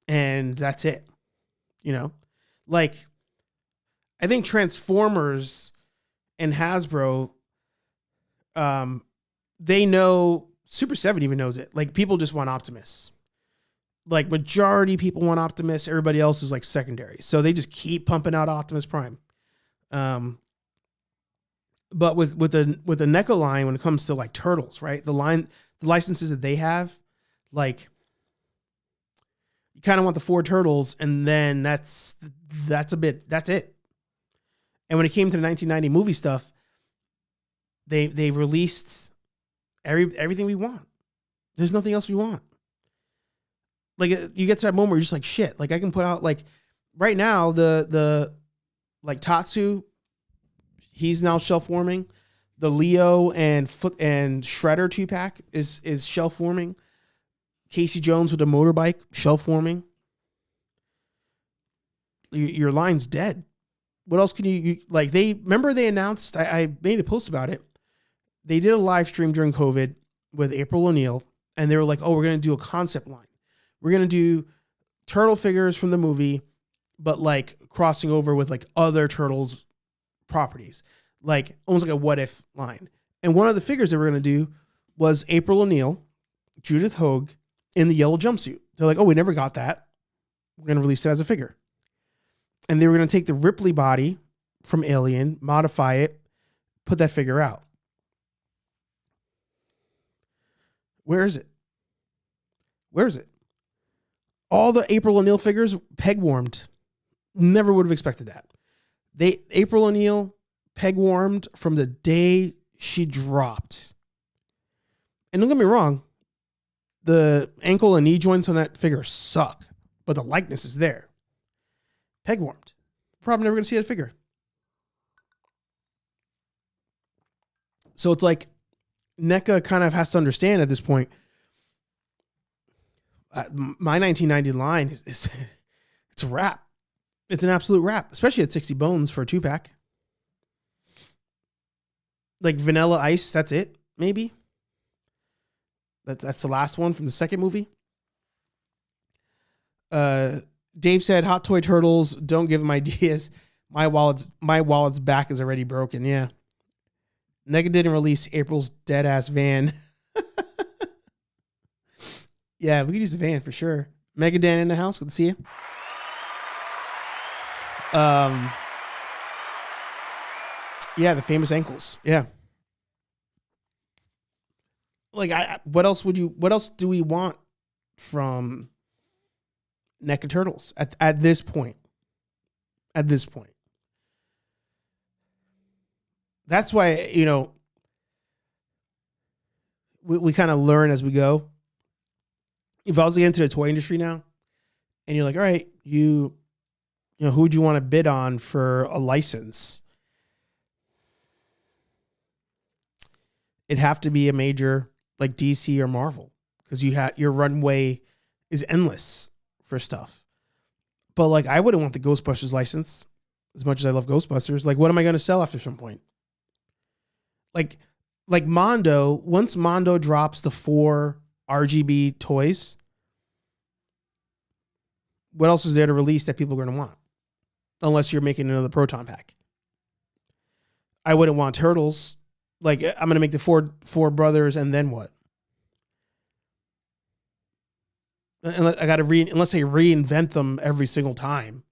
and that's it. Like, I think Transformers and Hasbro, they know, Super 7 even knows it. Like, people just want Optimus. Like, majority people want Optimus. Everybody else is like secondary. So they just keep pumping out Optimus Prime. But with the NECA line, when it comes to like Turtles, right? The licenses that they have, like, you kind of want the 4 turtles, and then that's it. And when it came to the 1990 movie stuff, they released everything we want. There's nothing else we want. Like, you get to that moment where you're just like, shit. Like, I can put out, like, right now the like Tatsu, he's now shelf warming. The Leo and Shredder 2-pack is shelf warming. Casey Jones with a motorbike, shelf warming. Your line's dead. What else can you like? They announced, I made a post about it. They did a live stream during COVID with April O'Neil, and they were like, oh, we're going to do a concept line. We're going to do turtle figures from the movie, but like crossing over with like other Turtles properties, like almost like a what if line. And one of the figures they were going to do was April O'Neil, Judith Hogue in the yellow jumpsuit. They're like, oh, we never got that. We're going to release it as a figure. And they were going to take the Ripley body from Alien, modify it, put that figure out. Where is it? Where is it? All the April O'Neil figures peg warmed. Never would have expected that. April O'Neil peg warmed from the day she dropped. And don't get me wrong, the ankle and knee joints on that figure suck, but the likeness is there. Peg warmed. Probably never going to see that figure. So it's like NECA kind of has to understand at this point. My 1990 line is it's a wrap. It's an absolute wrap, especially at 60 bones for a 2-pack. Like Vanilla Ice, that's it, maybe. That's the last one from the second movie. Dave said, "Hot Toy Turtles, don't give him ideas. My wallet's back is already broken." Yeah. NECA didn't release April's dead ass van. Yeah, we could use the van for sure. Megadan in the house. Good to see you. Yeah, the famous ankles. Yeah. Like, what else do we want from NECA Turtles at this point? At this point. That's why, we kind of learn as we go. If I was to get into the toy industry now, and you're like, all right, who would you want to bid on for a license? It'd have to be a major like DC or Marvel, because your runway is endless for stuff. But like, I wouldn't want the Ghostbusters license as much as I love Ghostbusters. Like, what am I going to sell after some point? Like Mondo, once Mondo drops the 4 RGB toys, what else is there to release that people are going to want? Unless you're making another Proton pack. I wouldn't want Turtles. Like, I'm going to make the four brothers, and then what? Unless I reinvent them every single time.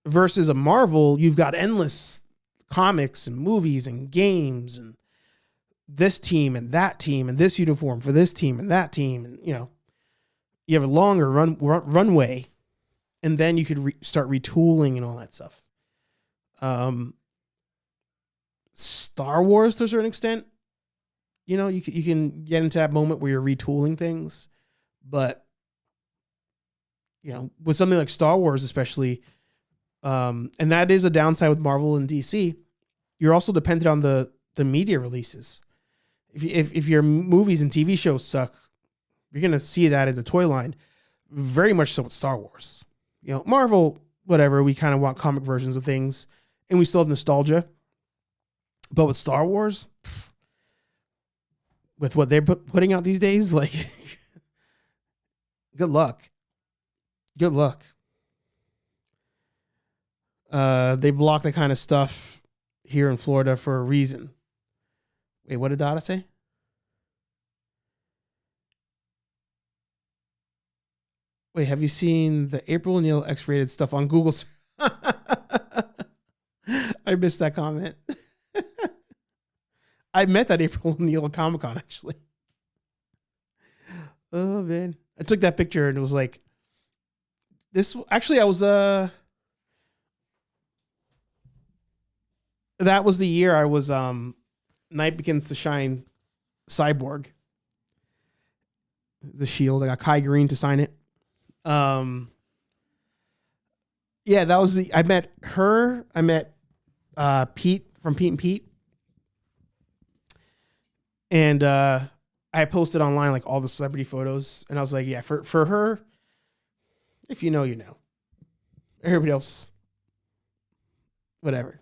Versus a Marvel, you've got endless comics and movies and games and this team and that team and this uniform for this team and that team, and you have a longer runway, and then you could start retooling and all that stuff. Star Wars, to a certain extent, you can get into that moment where you're retooling things, but with something like Star Wars, especially, and that is a downside with Marvel and DC. You're also dependent on the media releases. If your movies and TV shows suck, you're going to see that in the toy line. Very much so with Star Wars. Marvel, whatever, we kind of want comic versions of things, and we still have nostalgia. But with Star Wars, with what they're putting out these days, like, good luck. Good luck. They block that kind of stuff here in Florida for a reason. Wait, what did Dada say? Wait, have you seen the April O'Neil X-rated stuff on Google? I missed that comment. I met that April O'Neil at Comic-Con, actually. Oh, man. I took that picture and it was like, this, actually, I was, that was the year I was, Night Begins to Shine Cyborg. The Shield. I got Kai Green to sign it. Yeah, that was I met her. I met Pete from Pete and Pete. And I posted online like all the celebrity photos, and I was like, yeah, for her, if you know, you know. Everybody else, whatever.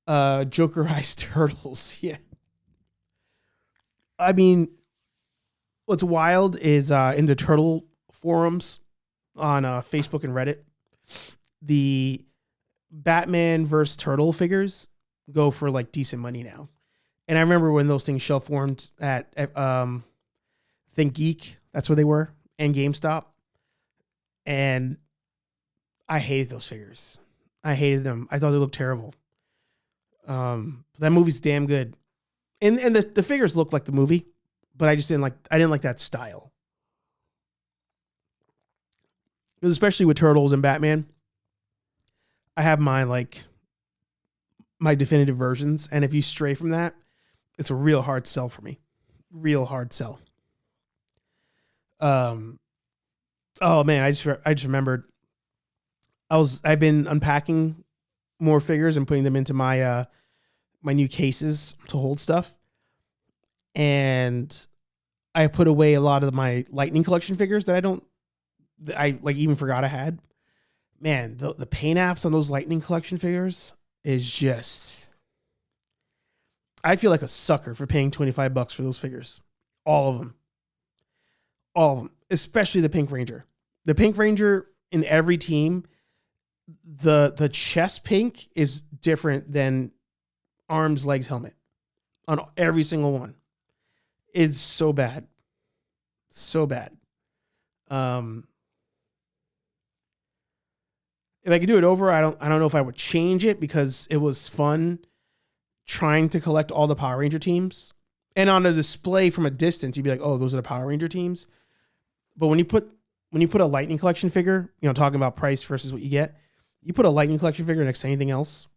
Jokerized Turtles, yeah. I mean, what's wild is in the turtle forums on Facebook and Reddit, the Batman versus Turtle figures go for like decent money now. And I remember when those things shelf formed at Think Geek, that's where they were, and GameStop. And I hated those figures. I hated them. I thought they looked terrible. That movie's damn good. And the figures look like the movie, but I didn't like that style. Especially with Turtles and Batman. I have my definitive versions, and if you stray from that, it's a real hard sell for me. Real hard sell. Oh man, I just remembered. I've been unpacking more figures and putting them into my my new cases to hold stuff, and I put away a lot of my Lightning collection figures that I even forgot I had. Man, the paint apps on those Lightning collection figures is just... I feel like a sucker for paying $25 for those figures. All of them. All of them. Especially the Pink Ranger. The Pink Ranger in every team, the chest pink is different than arms, legs, helmet. On every single one. It's so bad. So bad. If I could do it over, I don't know if I would change it, because it was fun trying to collect all the Power Ranger teams. And on a display from a distance, you'd be like, oh, those are the Power Ranger teams. But when you put a Lightning collection figure, talking about price versus what you get, you put a Lightning collection figure next to anything else,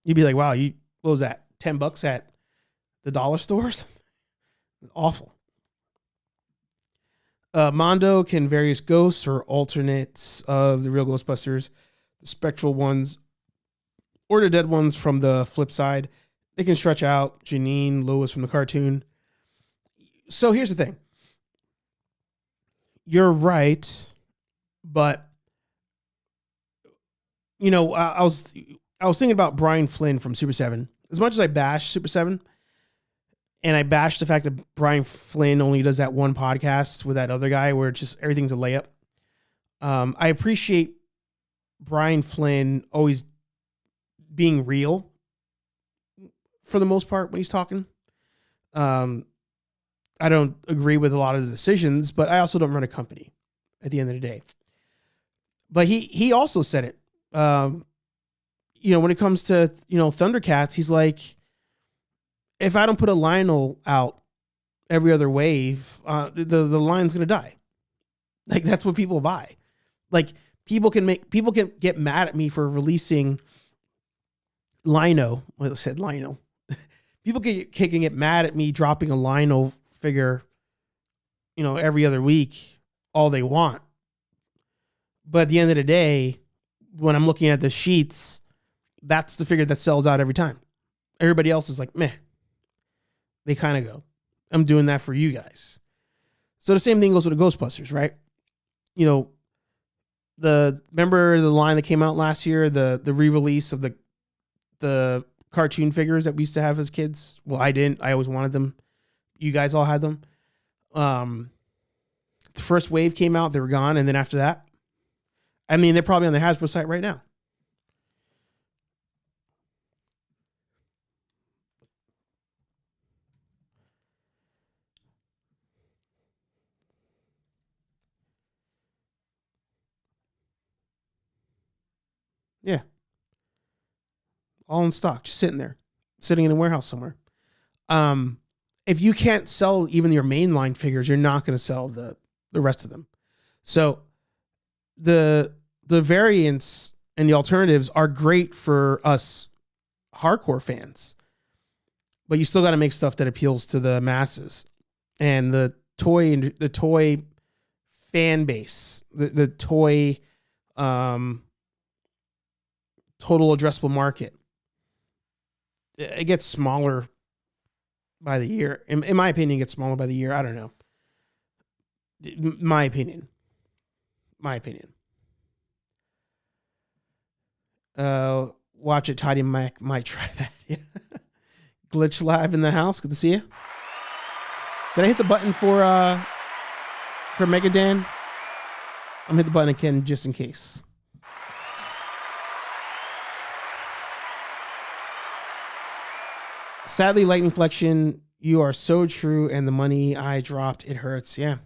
you'd be like, wow, what was that? $10 at the dollar stores? Awful. Mondo can various ghosts or alternates of the real Ghostbusters, the spectral ones, or the dead ones from the flip side. They can stretch out. Janine, Lois from the cartoon. So here's the thing. You're right, but I was thinking about Brian Flynn from Super 7. As much as I bash Super 7, and I bash the fact that Brian Flynn only does that one podcast with that other guy where it's just everything's a layup. I appreciate Brian Flynn always being real for the most part when he's talking. I don't agree with a lot of the decisions, but I also don't run a company at the end of the day. But he also said it. When it comes to, Thundercats, he's like, if I don't put a Lionel out every other wave, the line's going to die. Like, that's what people buy. Like, people can get mad at me for releasing Lino. Well, I said Lino. People can get mad at me dropping a Lionel figure, every other week, all they want. But at the end of the day, when I'm looking at the sheets, that's the figure that sells out every time. Everybody else is like, meh. They kind of go, I'm doing that for you guys. So the same thing goes with the Ghostbusters, right? Remember the line that came out last year, the re-release of the cartoon figures that we used to have as kids? Well, I didn't. I always wanted them. You guys all had them. The first wave came out, they were gone, and then after that, they're probably on the Hasbro site right now. Yeah. All in stock, just sitting there, sitting in a warehouse somewhere. If you can't sell even your mainline figures, you're not going to sell the rest of them. So the variants and the alternatives are great for us hardcore fans, but you still got to make stuff that appeals to the masses and the toy fan base, the toy total addressable market. It gets smaller by the year. In my opinion, it gets smaller by the year. I don't know. My opinion. Watch it. Tidy Mac might try that. Yeah. Glitch Live in the house. Good to see you. Did I hit the button for Mega Dan? I'm gonna hit the button again just in case. Sadly, Lightning Collection, you are so true, and the money I dropped, it hurts. Yeah.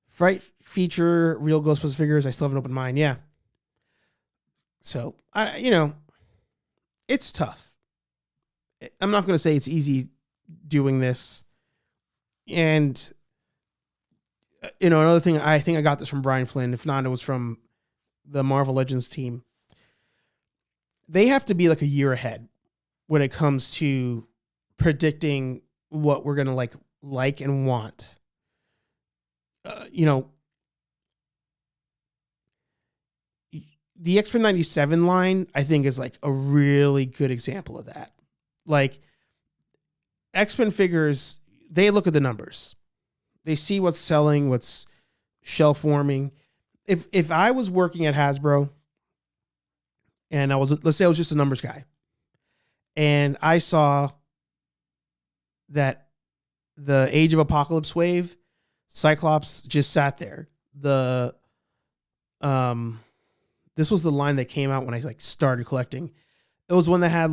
Fright feature, real Ghostbusters figures, I still have an open mind. Yeah. So it's tough. I'm not going to say it's easy doing this. And, another thing, I think I got this from Brian Flynn. If not, it was from the Marvel Legends team. They have to be like a year ahead when it comes to predicting what we're going to like and want. The X-Men 97 line, I think, is like a really good example of that. Like, X-Men figures, they look at the numbers. They see what's selling, what's shelf warming. If I was working at Hasbro and let's say I was just a numbers guy, and I saw that the Age of Apocalypse wave, Cyclops just sat there. This was the line that came out when I started collecting. It was one that had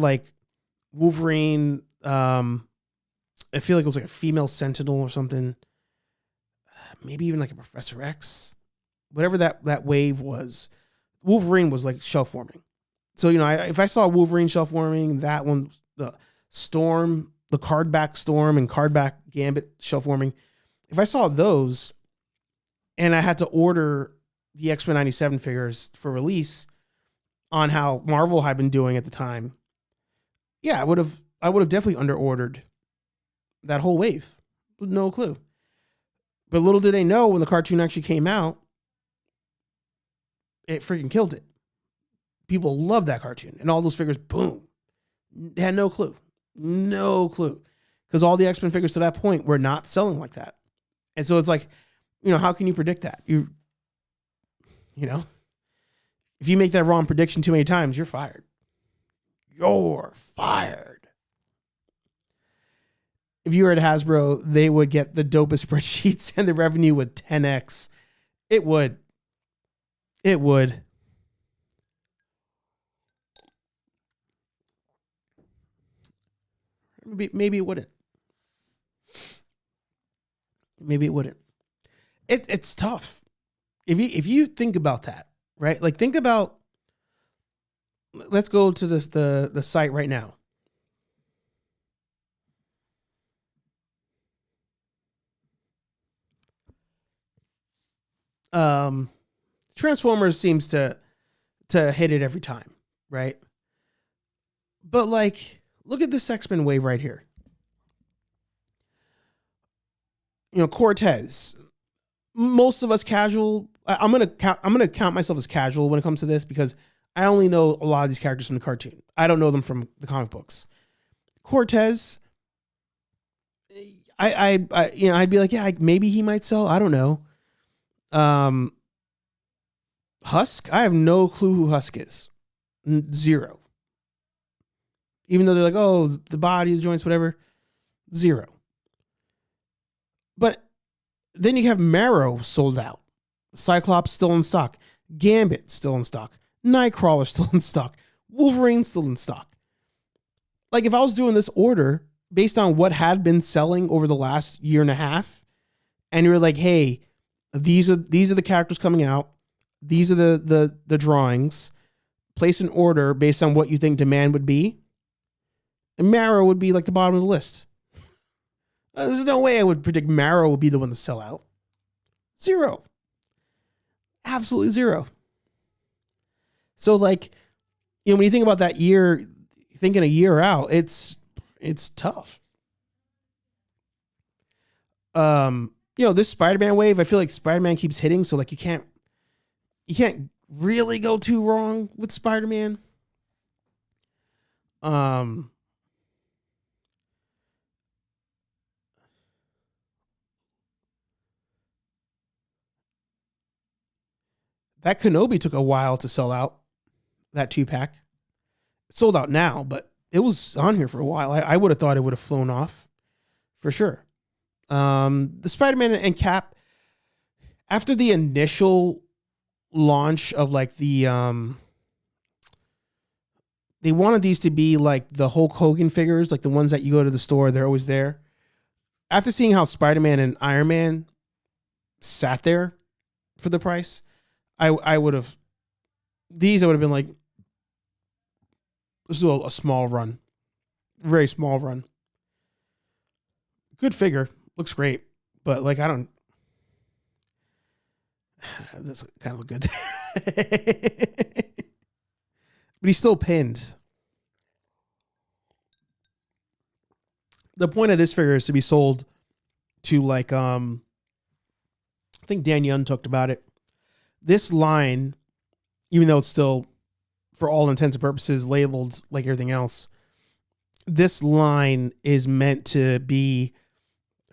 Wolverine. I feel like it was like a female Sentinel or something. Maybe even like a Professor X. Whatever that wave was, Wolverine was shelf warming. So, if I saw Wolverine shelf warming, that one, the Storm, the card back Storm and card back Gambit shelf warming, if I saw those and I had to order the X-Men 97 figures for release on how Marvel had been doing at the time, yeah, I would have definitely under-ordered that whole wave. No clue. But little did they know, when the cartoon actually came out, it freaking killed it. People loved that cartoon. And all those figures, boom. They had no clue. No clue. Because all the X-Men figures to that point were not selling like that. And so it's how can you predict that? If you make that wrong prediction too many times, you're fired. You're fired. If you were at Hasbro, they would get the dopest spreadsheets and the revenue would 10x. It would. It would. Maybe it wouldn't. Maybe it wouldn't. It's tough. If you think about that, right? Think about, let's go to the site right now. Transformers seems to hit it every time, right? But look at this X-Men wave right here. Cortez. Most of us casual. I'm gonna count myself as casual when it comes to this, because I only know a lot of these characters from the cartoon. I don't know them from the comic books. Cortez. I'd be like, yeah, maybe he might sell. I don't know. Husk. I have no clue who Husk is. Zero. Even though they're like, oh, the body, the joints, whatever. Zero. But then you have Marrow sold out. Cyclops still in stock. Gambit still in stock. Nightcrawler still in stock. Wolverine still in stock. If I was doing this order based on what had been selling over the last year and a half, and you're like, hey, these are the characters coming out. These are the drawings. Place an order based on what you think demand would be. And Marrow would be the bottom of the list. There's no way I would predict Marrow would be the one to sell out. Zero. Absolutely zero. So when you think about that year, thinking a year out, it's tough. This Spider-Man wave, I feel like Spider-Man keeps hitting, so you can't really go too wrong with Spider-Man. That Kenobi took a while to sell out. That 2-pack. It's sold out now, but it was on here for a while. I would have thought it would have flown off for sure. The Spider-Man and Cap, after the initial launch of they wanted these to be the Hulk Hogan figures, the ones that you go to the store, they're always there. After seeing how Spider-Man and Iron Man sat there for the price, I would have been This is a small run. Very small run. Good figure. Looks great. But like, I don't. This kind of look good. But he's still pinned. The point of this figure is to be sold to like, I think Dan Young talked about it. This line, even though it's still, for all intents and purposes, labeled like everything else, this line is meant to be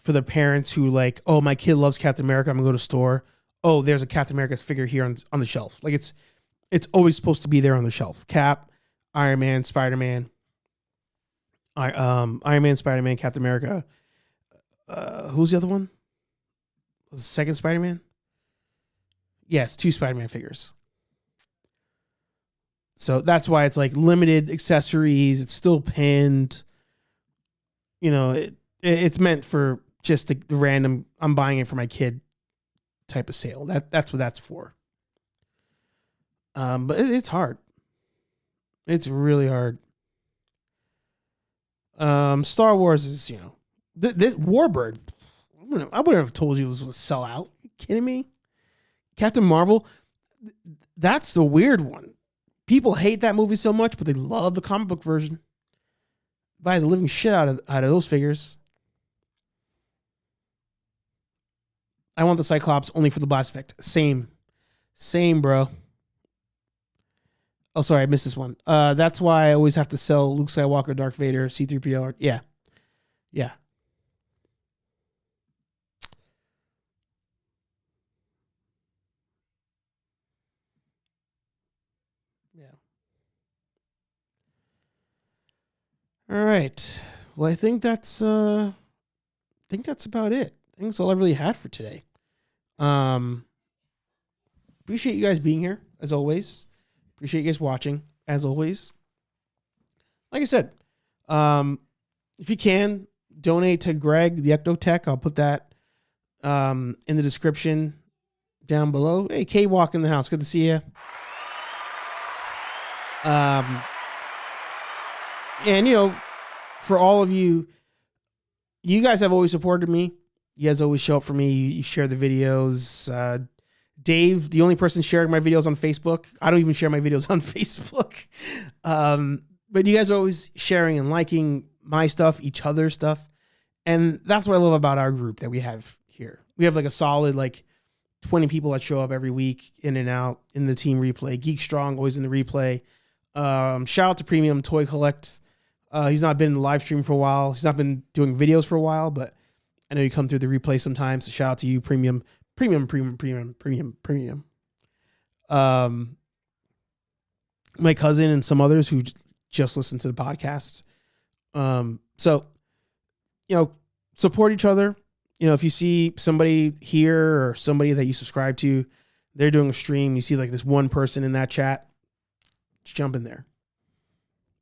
for the parents who like, oh, my kid loves Captain America. I'm gonna go to the store. Oh, there's a Captain America figure here on the shelf. Like it's always supposed to be there on the shelf. Cap, Iron Man, Spider-Man, Iron Man, Spider-Man, Captain America. Who's the other one? Was the second Spider-Man? Yes, 2 Spider-Man figures. So that's why it's like limited accessories. It's still pinned. You know, it's meant for just the random, I'm buying it for my kid type of sale. That's what that's for. But it's hard. It's really hard. Star Wars is, you know, this Warbird. I wouldn't have told you it was a sellout. Are you kidding me? Captain Marvel. That's the weird one. People hate that movie so much, but they love the comic book version. Buy the living shit out of those figures. I want the Cyclops only for the blast effect. Same, bro. Oh, sorry, I missed this one. That's why I always have to sell Luke Skywalker, Darth Vader, C-3PO. Yeah. Yeah. All right. Well, I think that's about it. I think that's all I really had for today. Appreciate you guys being here as always. Appreciate you guys watching as always. Like I said, if you can donate to Greg the Ectotech, I'll put that in the description down below. Hey, K Walk in the house. Good to see you. And, you know, for all of you, you guys have always supported me. You guys always show up for me. You share the videos. Dave, the only person sharing my videos on Facebook. I don't even share my videos on Facebook. But you guys are always sharing and liking my stuff, each other's stuff. And that's what I love about our group that we have here. We have like a solid, like 20 people that show up every week in and out in the team replay. Geek Strong, always in the replay. Shout out to Premium Toy Collect. He's not been in the live stream for a while. He's not been doing videos for a while, but I know you come through the replay sometimes. So shout out to you, Premium. My cousin and some others who just listen to the podcast. So, you know, support each other. You know, if you see somebody here or somebody that you subscribe to, they're doing a stream, you see like this one person in that chat, just jump in there.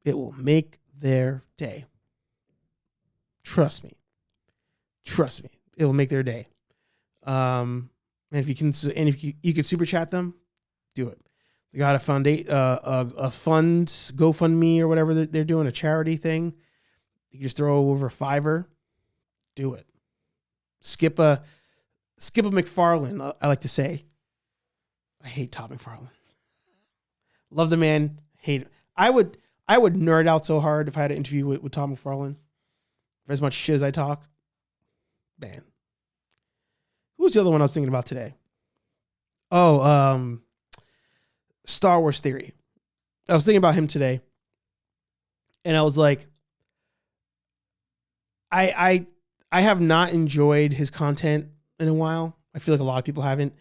It will make their day. Trust me. It will make their day. And if you can, and if you can super chat them, do it. They got a fund GoFundMe or whatever they're doing, a charity thing. You just throw over $5. Do it. Skip a McFarlane. I like to say. I hate Todd McFarlane. Love the man. Hate him. I would nerd out so hard if I had an interview with Todd McFarlane. For as much shit as I talk. Man. Who was the other one I was thinking about today? Oh, Star Wars Theory. I was thinking about him today. And I was like, I have not enjoyed his content in a while. I feel like a lot of people haven't.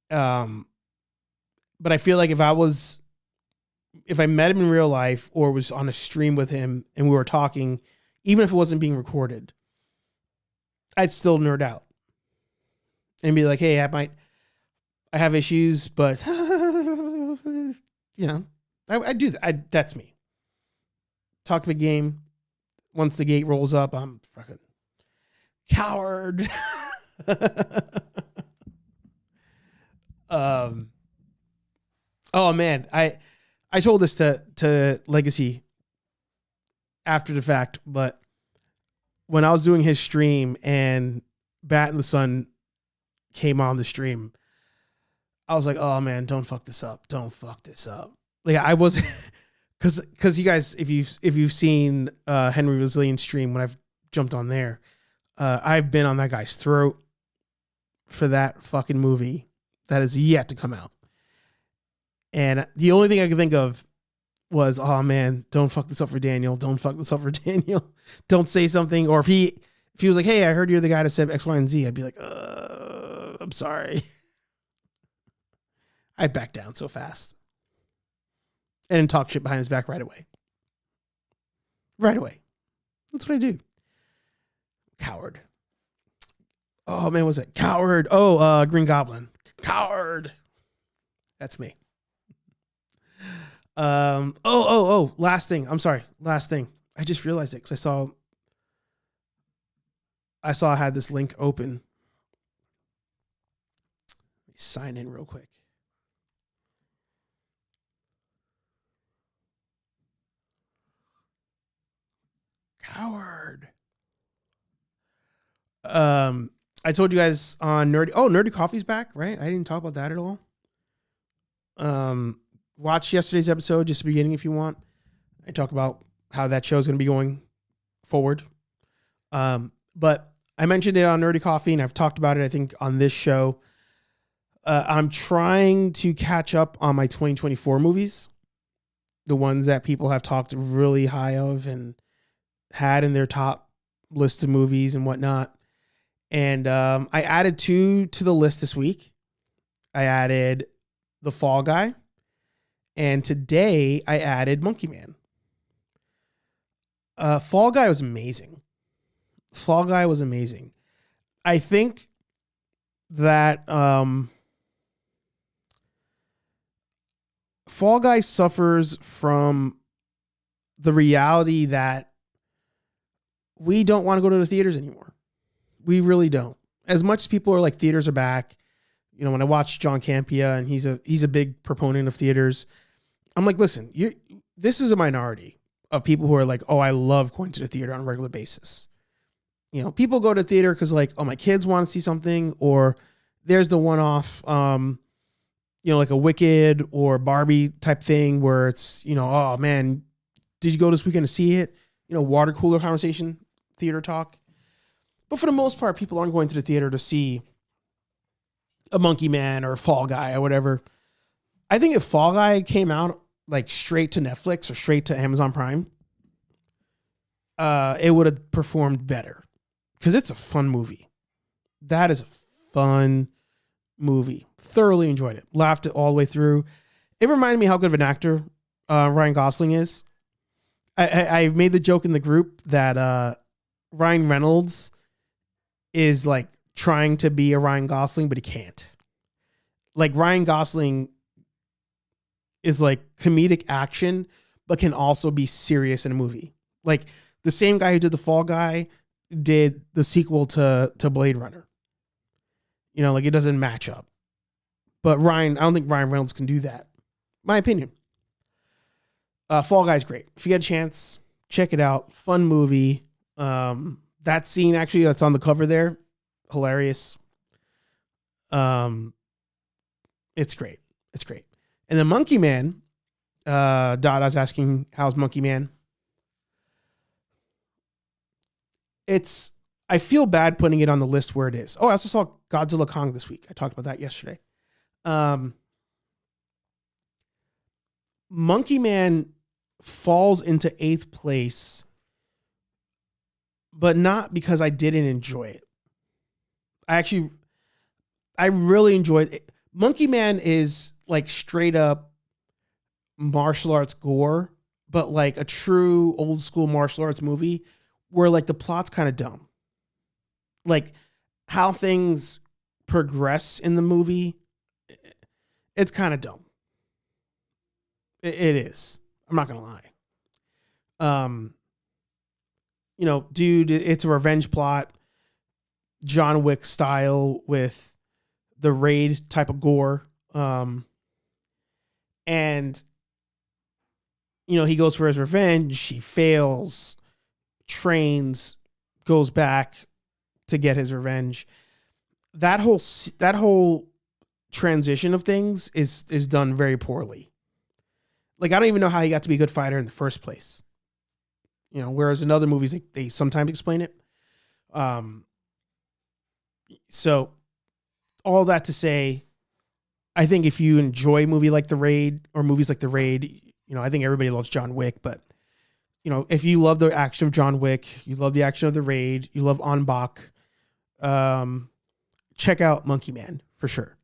But I feel like if I met him in real life or was on a stream with him and we were talking, even if it wasn't being recorded, I'd still nerd out and be like, hey, I have issues, but you know, I do that. That's me. Talk to the game. Once the gate rolls up, I'm fucking coward. Oh man, I told this to Legacy after the fact, but when I was doing his stream and Bat and the Sun came on the stream, I was like, oh man, don't fuck this up. Don't fuck this up. Like I was, cause you guys, if you've seen Henry Resilien's stream when I've jumped on there, I've been on that guy's throat for that fucking movie that is yet to come out. And the only thing I could think of was, oh man, don't fuck this up for Daniel. Don't fuck this up for Daniel. Don't say something. Or if he was like, hey, I heard you're the guy that said X, Y, and Z, I'd be like, I'm sorry. I'd back down so fast. And then talk shit behind his back right away. Right away. That's what I do. Coward. Oh man, what was it? Coward. Oh, Green Goblin. Coward. That's me. Last thing. I'm sorry. Last thing. I just realized it because I saw I had this link open. Let me sign in real quick. Coward. I told you guys on Nerdy Coffee's back, right? I didn't talk about that at all. Watch yesterday's episode, just the beginning if you want. I talk about how that show is going to be going forward. But I mentioned it on Nerdy Coffee, and I've talked about it, I think, on this show. I'm trying to catch up on my 2024 movies, the ones that people have talked really high of and had in their top list of movies and whatnot. And I added 2 to the list this week. I added The Fall Guy. And today I added Monkey Man. Fall Guy was amazing. Fall Guy was amazing. I think that Fall Guy suffers from the reality that we don't want to go to the theaters anymore. We really don't. As much as people are like, theaters are back. You know, when I watch John Campea and he's a big proponent of theaters, I'm like, listen, this is a minority of people who are like, oh, I love going to the theater on a regular basis. You know, people go to theater because like, oh, my kids want to see something, or there's the one-off, like a Wicked or Barbie type thing where it's, oh man, did you go this weekend to see it? Water cooler conversation, theater talk. But for the most part, people aren't going to the theater to see a Monkey Man or a Fall Guy or whatever. I think if Fall Guy came out like straight to Netflix or straight to Amazon Prime, it would have performed better because it's a fun movie. That is a fun movie. Thoroughly enjoyed it. Laughed it all the way through. It reminded me how good of an actor Ryan Gosling is. I made the joke in the group that Ryan Reynolds is like trying to be a Ryan Gosling, but he can't. Like Ryan Gosling is like comedic action, but can also be serious in a movie. Like the same guy who did The Fall Guy did the sequel to Blade Runner. Like it doesn't match up. But I don't think Ryan Reynolds can do that. My opinion. Fall Guy's great. If you get a chance, check it out. Fun movie. That scene actually that's on the cover there, hilarious. It's great. It's great. And then Monkey Man, Dada's asking, how's Monkey Man? I feel bad putting it on the list where it is. Oh, I also saw Godzilla Kong this week. I talked about that yesterday. Monkey Man falls into 8th place, but not because I didn't enjoy it. I really enjoyed it. Monkey Man is like straight up martial arts gore, but like a true old school martial arts movie where like the plot's kind of dumb. Like how things progress in the movie, it's kind of dumb. It is. I'm not going to lie. Dude, it's a revenge plot, John Wick style with the Raid type of gore. And he goes for his revenge. He fails, trains, goes back to get his revenge. That whole transition of things is done very poorly. Like, I don't even know how he got to be a good fighter in the first place. Whereas in other movies, they sometimes explain it. So all that to say, I think if you enjoy a movie like The Raid or movies like The Raid, I think everybody loves John Wick, but if you love the action of John Wick, you love the action of The Raid, you love On Bak, check out Monkey Man for sure.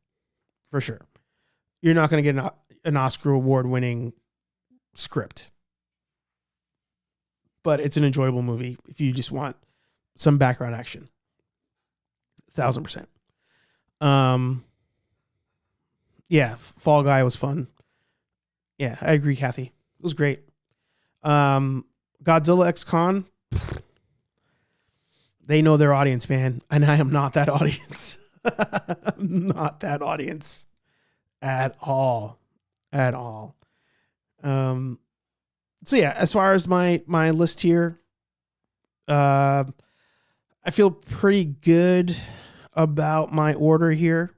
For sure. You're not going to get an Oscar award winning script, but it's an enjoyable movie if you just want some background action. 1,000%. Yeah, Fall Guy was fun. Yeah, I agree, Kathy. It was great. Godzilla X Kong, they know their audience, man, and I am not that audience. I'm not that audience at all. So yeah, as far as my list here, I feel pretty good about my order here.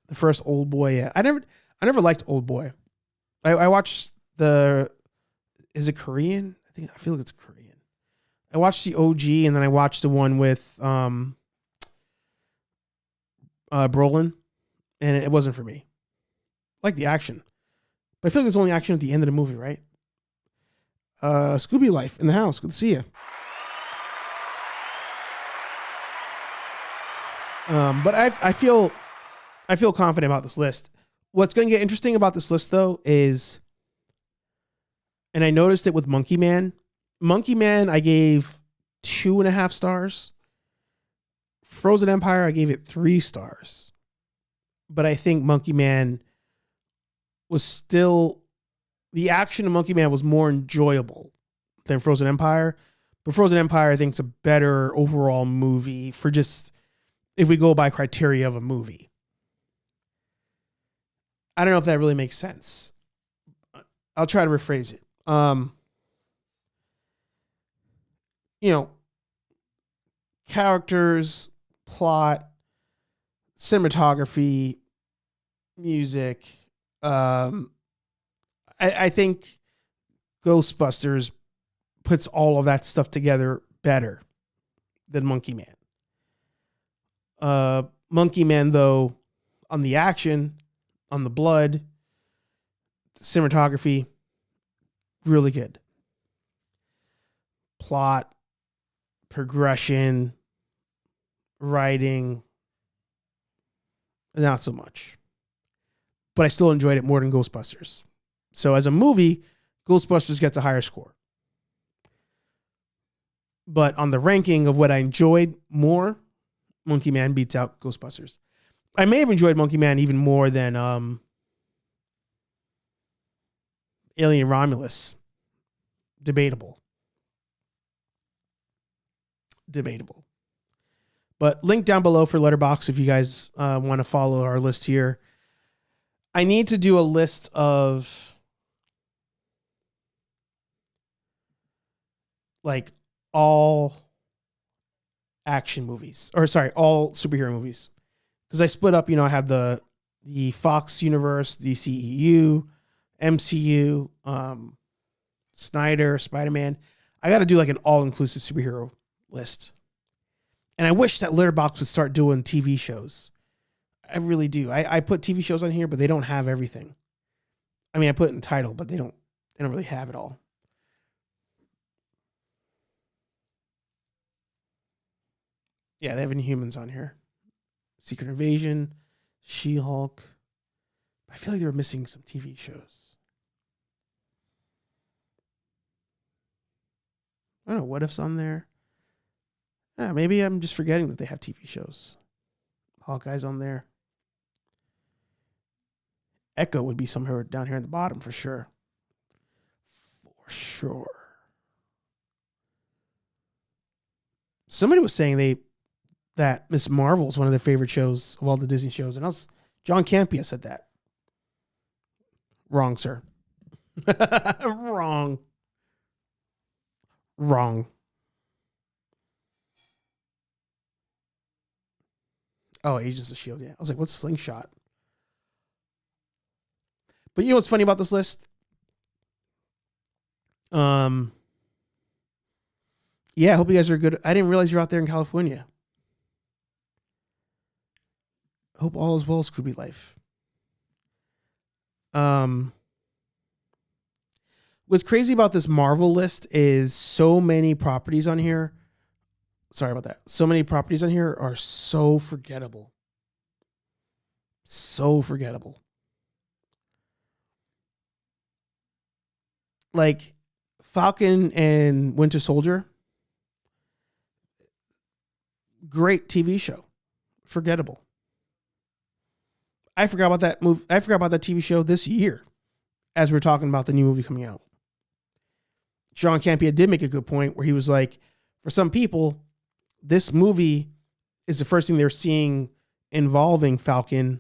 The first Old Boy, yeah. I never liked Old Boy. I watched is it Korean? I feel like it's Korean. I watched the OG and then I watched the one with Brolin, and it wasn't for me. I like the action, but I feel like there's only action at the end of the movie, right? Scooby Life in the house. Good to see you. But I feel confident about this list. What's going to get interesting about this list, though, is, and I noticed it with Monkey Man. Monkey Man, I gave 2.5 stars. Frozen Empire, I gave it 3 stars. But I think Monkey Man was still, the action of Monkey Man was more enjoyable than Frozen Empire. But Frozen Empire, I think, is a better overall movie for just, if we go by criteria of a movie. I don't know if that really makes sense. I'll try to rephrase it. Characters, plot, cinematography, music. I think Ghostbusters puts all of that stuff together better than Monkey Man. Monkey Man, though, on the action, on the blood, the cinematography, really good. Plot, progression, writing, not so much. But I still enjoyed it more than Ghostbusters. So as a movie, Ghostbusters gets a higher score. But on the ranking of what I enjoyed more, Monkey Man beats out Ghostbusters. I may have enjoyed Monkey Man even more than Alien Romulus. Debatable. But link down below for Letterboxd if you guys want to follow our list here. I need to do a list of like all action movies, or sorry, all superhero movies. Because I split up, I have the Fox universe, DCEU, MCU, Snyder, Spider-Man. I got to do like an all-inclusive superhero list. And I wish that Letterboxd would start doing TV shows. I really do. I put TV shows on here, but they don't have everything. I mean, I put it in the title, but they don't really have it all. Yeah, they have Inhumans on here. Secret Invasion, She-Hulk. I feel like they were missing some TV shows. I don't know, What If's on there. Maybe I'm just forgetting that they have TV shows. Hawkeye's on there. Echo would be somewhere down here at the bottom for sure. For sure. Somebody was saying that Miss Marvel is one of their favorite shows of all the Disney shows. And John Campia said that. Wrong, sir. Wrong. Wrong. Oh, Agents of S.H.I.E.L.D. Yeah. I was like, what's Slingshot? But you know what's funny about this list? Yeah, I hope you guys are good. I didn't realize you're out there in California. Hope all is well, Scooby Life. What's crazy about this Marvel list is so many properties on here. Sorry about that. So many properties on here are so forgettable. So forgettable. Like Falcon and Winter Soldier. Great TV show. Forgettable. I forgot about that movie. I forgot about that TV show this year as we're talking about the new movie coming out. Sean Campia did make a good point where he was like, for some people, this movie is the first thing they're seeing involving Falcon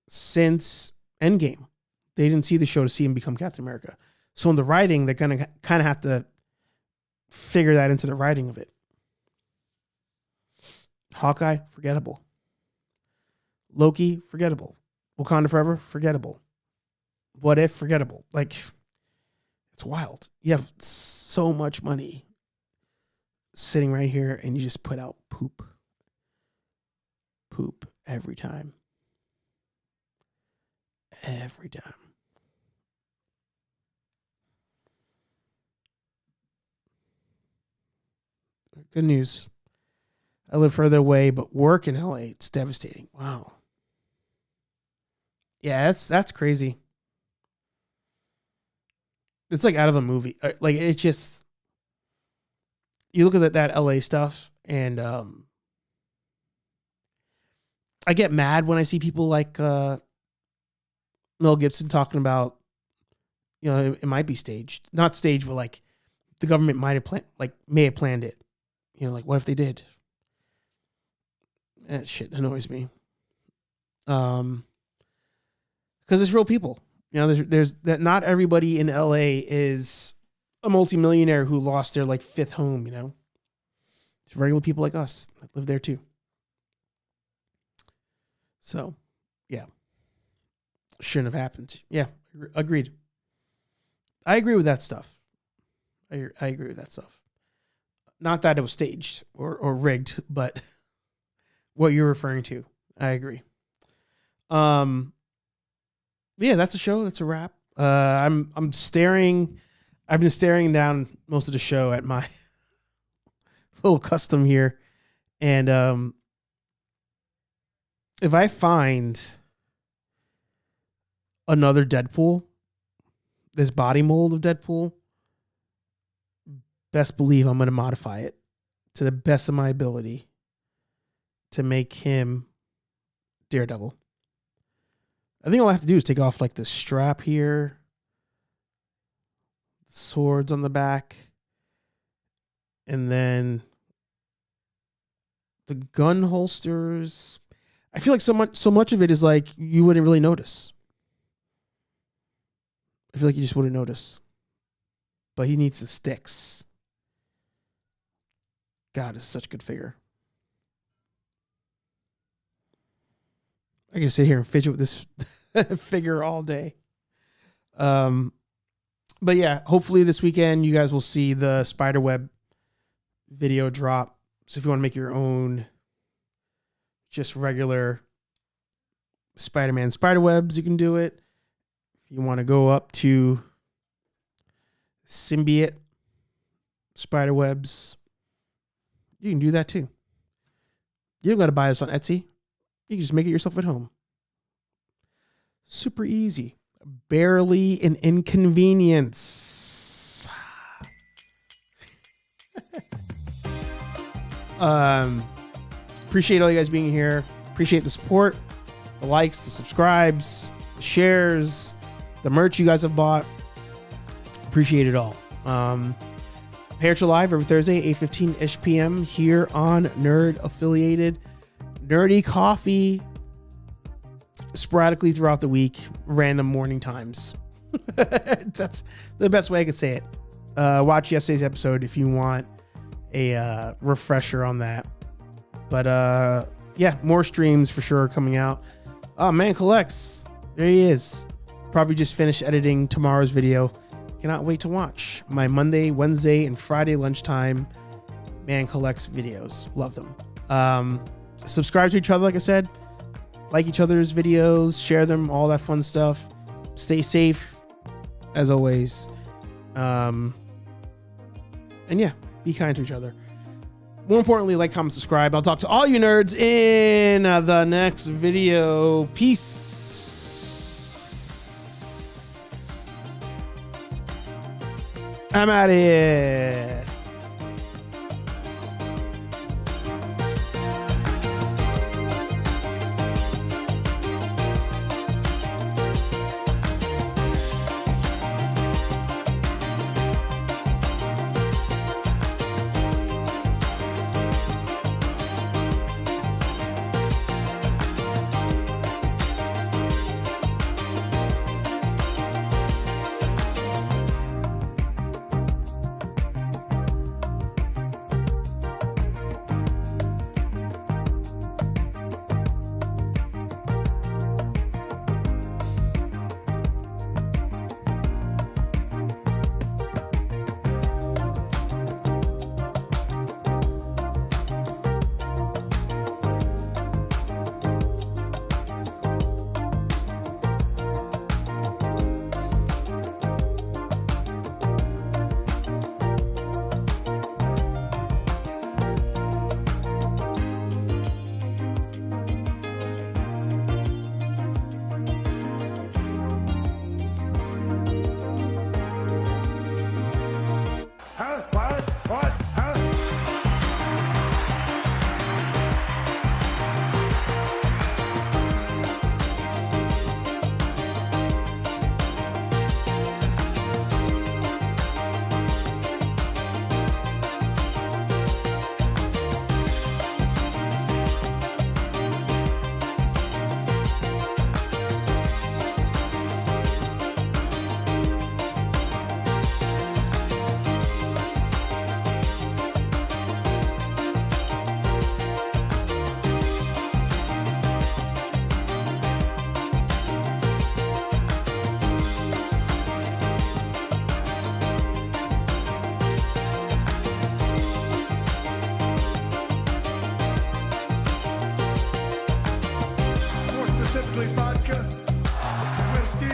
since Endgame. They didn't see the show to see him become Captain America. So in the writing, they're going to kind of have to figure that into the writing of it. Hawkeye, forgettable. Loki, forgettable. Wakanda Forever, forgettable. What If, forgettable. Like, it's wild. You have so much money sitting right here and you just put out poop. Poop every time. Every time. Good news. I live further away, but work in LA. It's devastating. Wow. Yeah, that's crazy. It's like out of a movie. Like it's just, you look at that LA stuff and I get mad when I see people like Mel Gibson talking about, you know, it might be staged. Not staged, but like the government might have may have planned it. You know, like what if they did? That shit annoys me. Because it's real people. You know, there's that. Not everybody in LA is a multimillionaire who lost their like fifth home. You know, it's regular people like us that live there too. So, yeah, shouldn't have happened. Yeah, agreed. I agree with that stuff. I agree with that stuff. Not that it was staged or rigged, but what you're referring to, I agree. Yeah, that's a show. That's a wrap. I'm staring. I've been staring down most of the show at my little custom here, and if I find another Deadpool, this body mold of Deadpool, best believe I'm going to modify it to the best of my ability to make him Daredevil. I think all I have to do is take off like the strap here, swords on the back, and then the gun holsters. I feel like so much of it is like you wouldn't really notice. I feel like you just wouldn't notice. But he needs the sticks. God, it's such a good figure. I can sit here and fidget with this figure all day. But yeah, hopefully this weekend you guys will see the Spiderweb video drop. So if you want to make your own just regular Spider-Man Spiderwebs, you can do it. If you want to go up to symbiote Spiderwebs, you can do that too. You don't got to buy this on Etsy. You can just make it yourself at home. Super easy. Barely an inconvenience. Appreciate all you guys being here. Appreciate the support, the likes, the subscribes, the shares, the merch you guys have bought. Appreciate it all. HeyArcher Live every Thursday, 8:15 p.m. here on Nerd Affiliated. Nerdy coffee sporadically throughout the week, random morning times. That's the best way I could say it. Watch yesterday's episode if you want a refresher on that. But yeah, more streams for sure coming out. Oh, Man Collects. There he is. Probably just finished editing tomorrow's video. Cannot wait to watch my Monday, Wednesday, and Friday lunchtime Man Collects videos. Love them. Subscribe to each other, like I said. Like each other's videos. Share them, all that fun stuff. Stay safe, as always. And yeah, be kind to each other. More importantly, like, comment, subscribe. I'll talk to all you nerds in the next video. Peace. I'm out of here. Huh? What? Huh? More specifically, vodka, whiskey,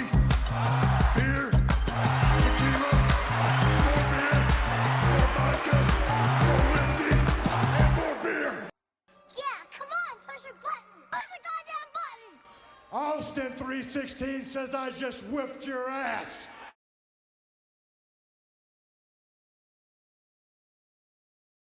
beer, tequila, more beer, more vodka, more whiskey, and more beer. Yeah, come on, push your button. Push the goddamn button. Austin 316 says I just whipped your ass.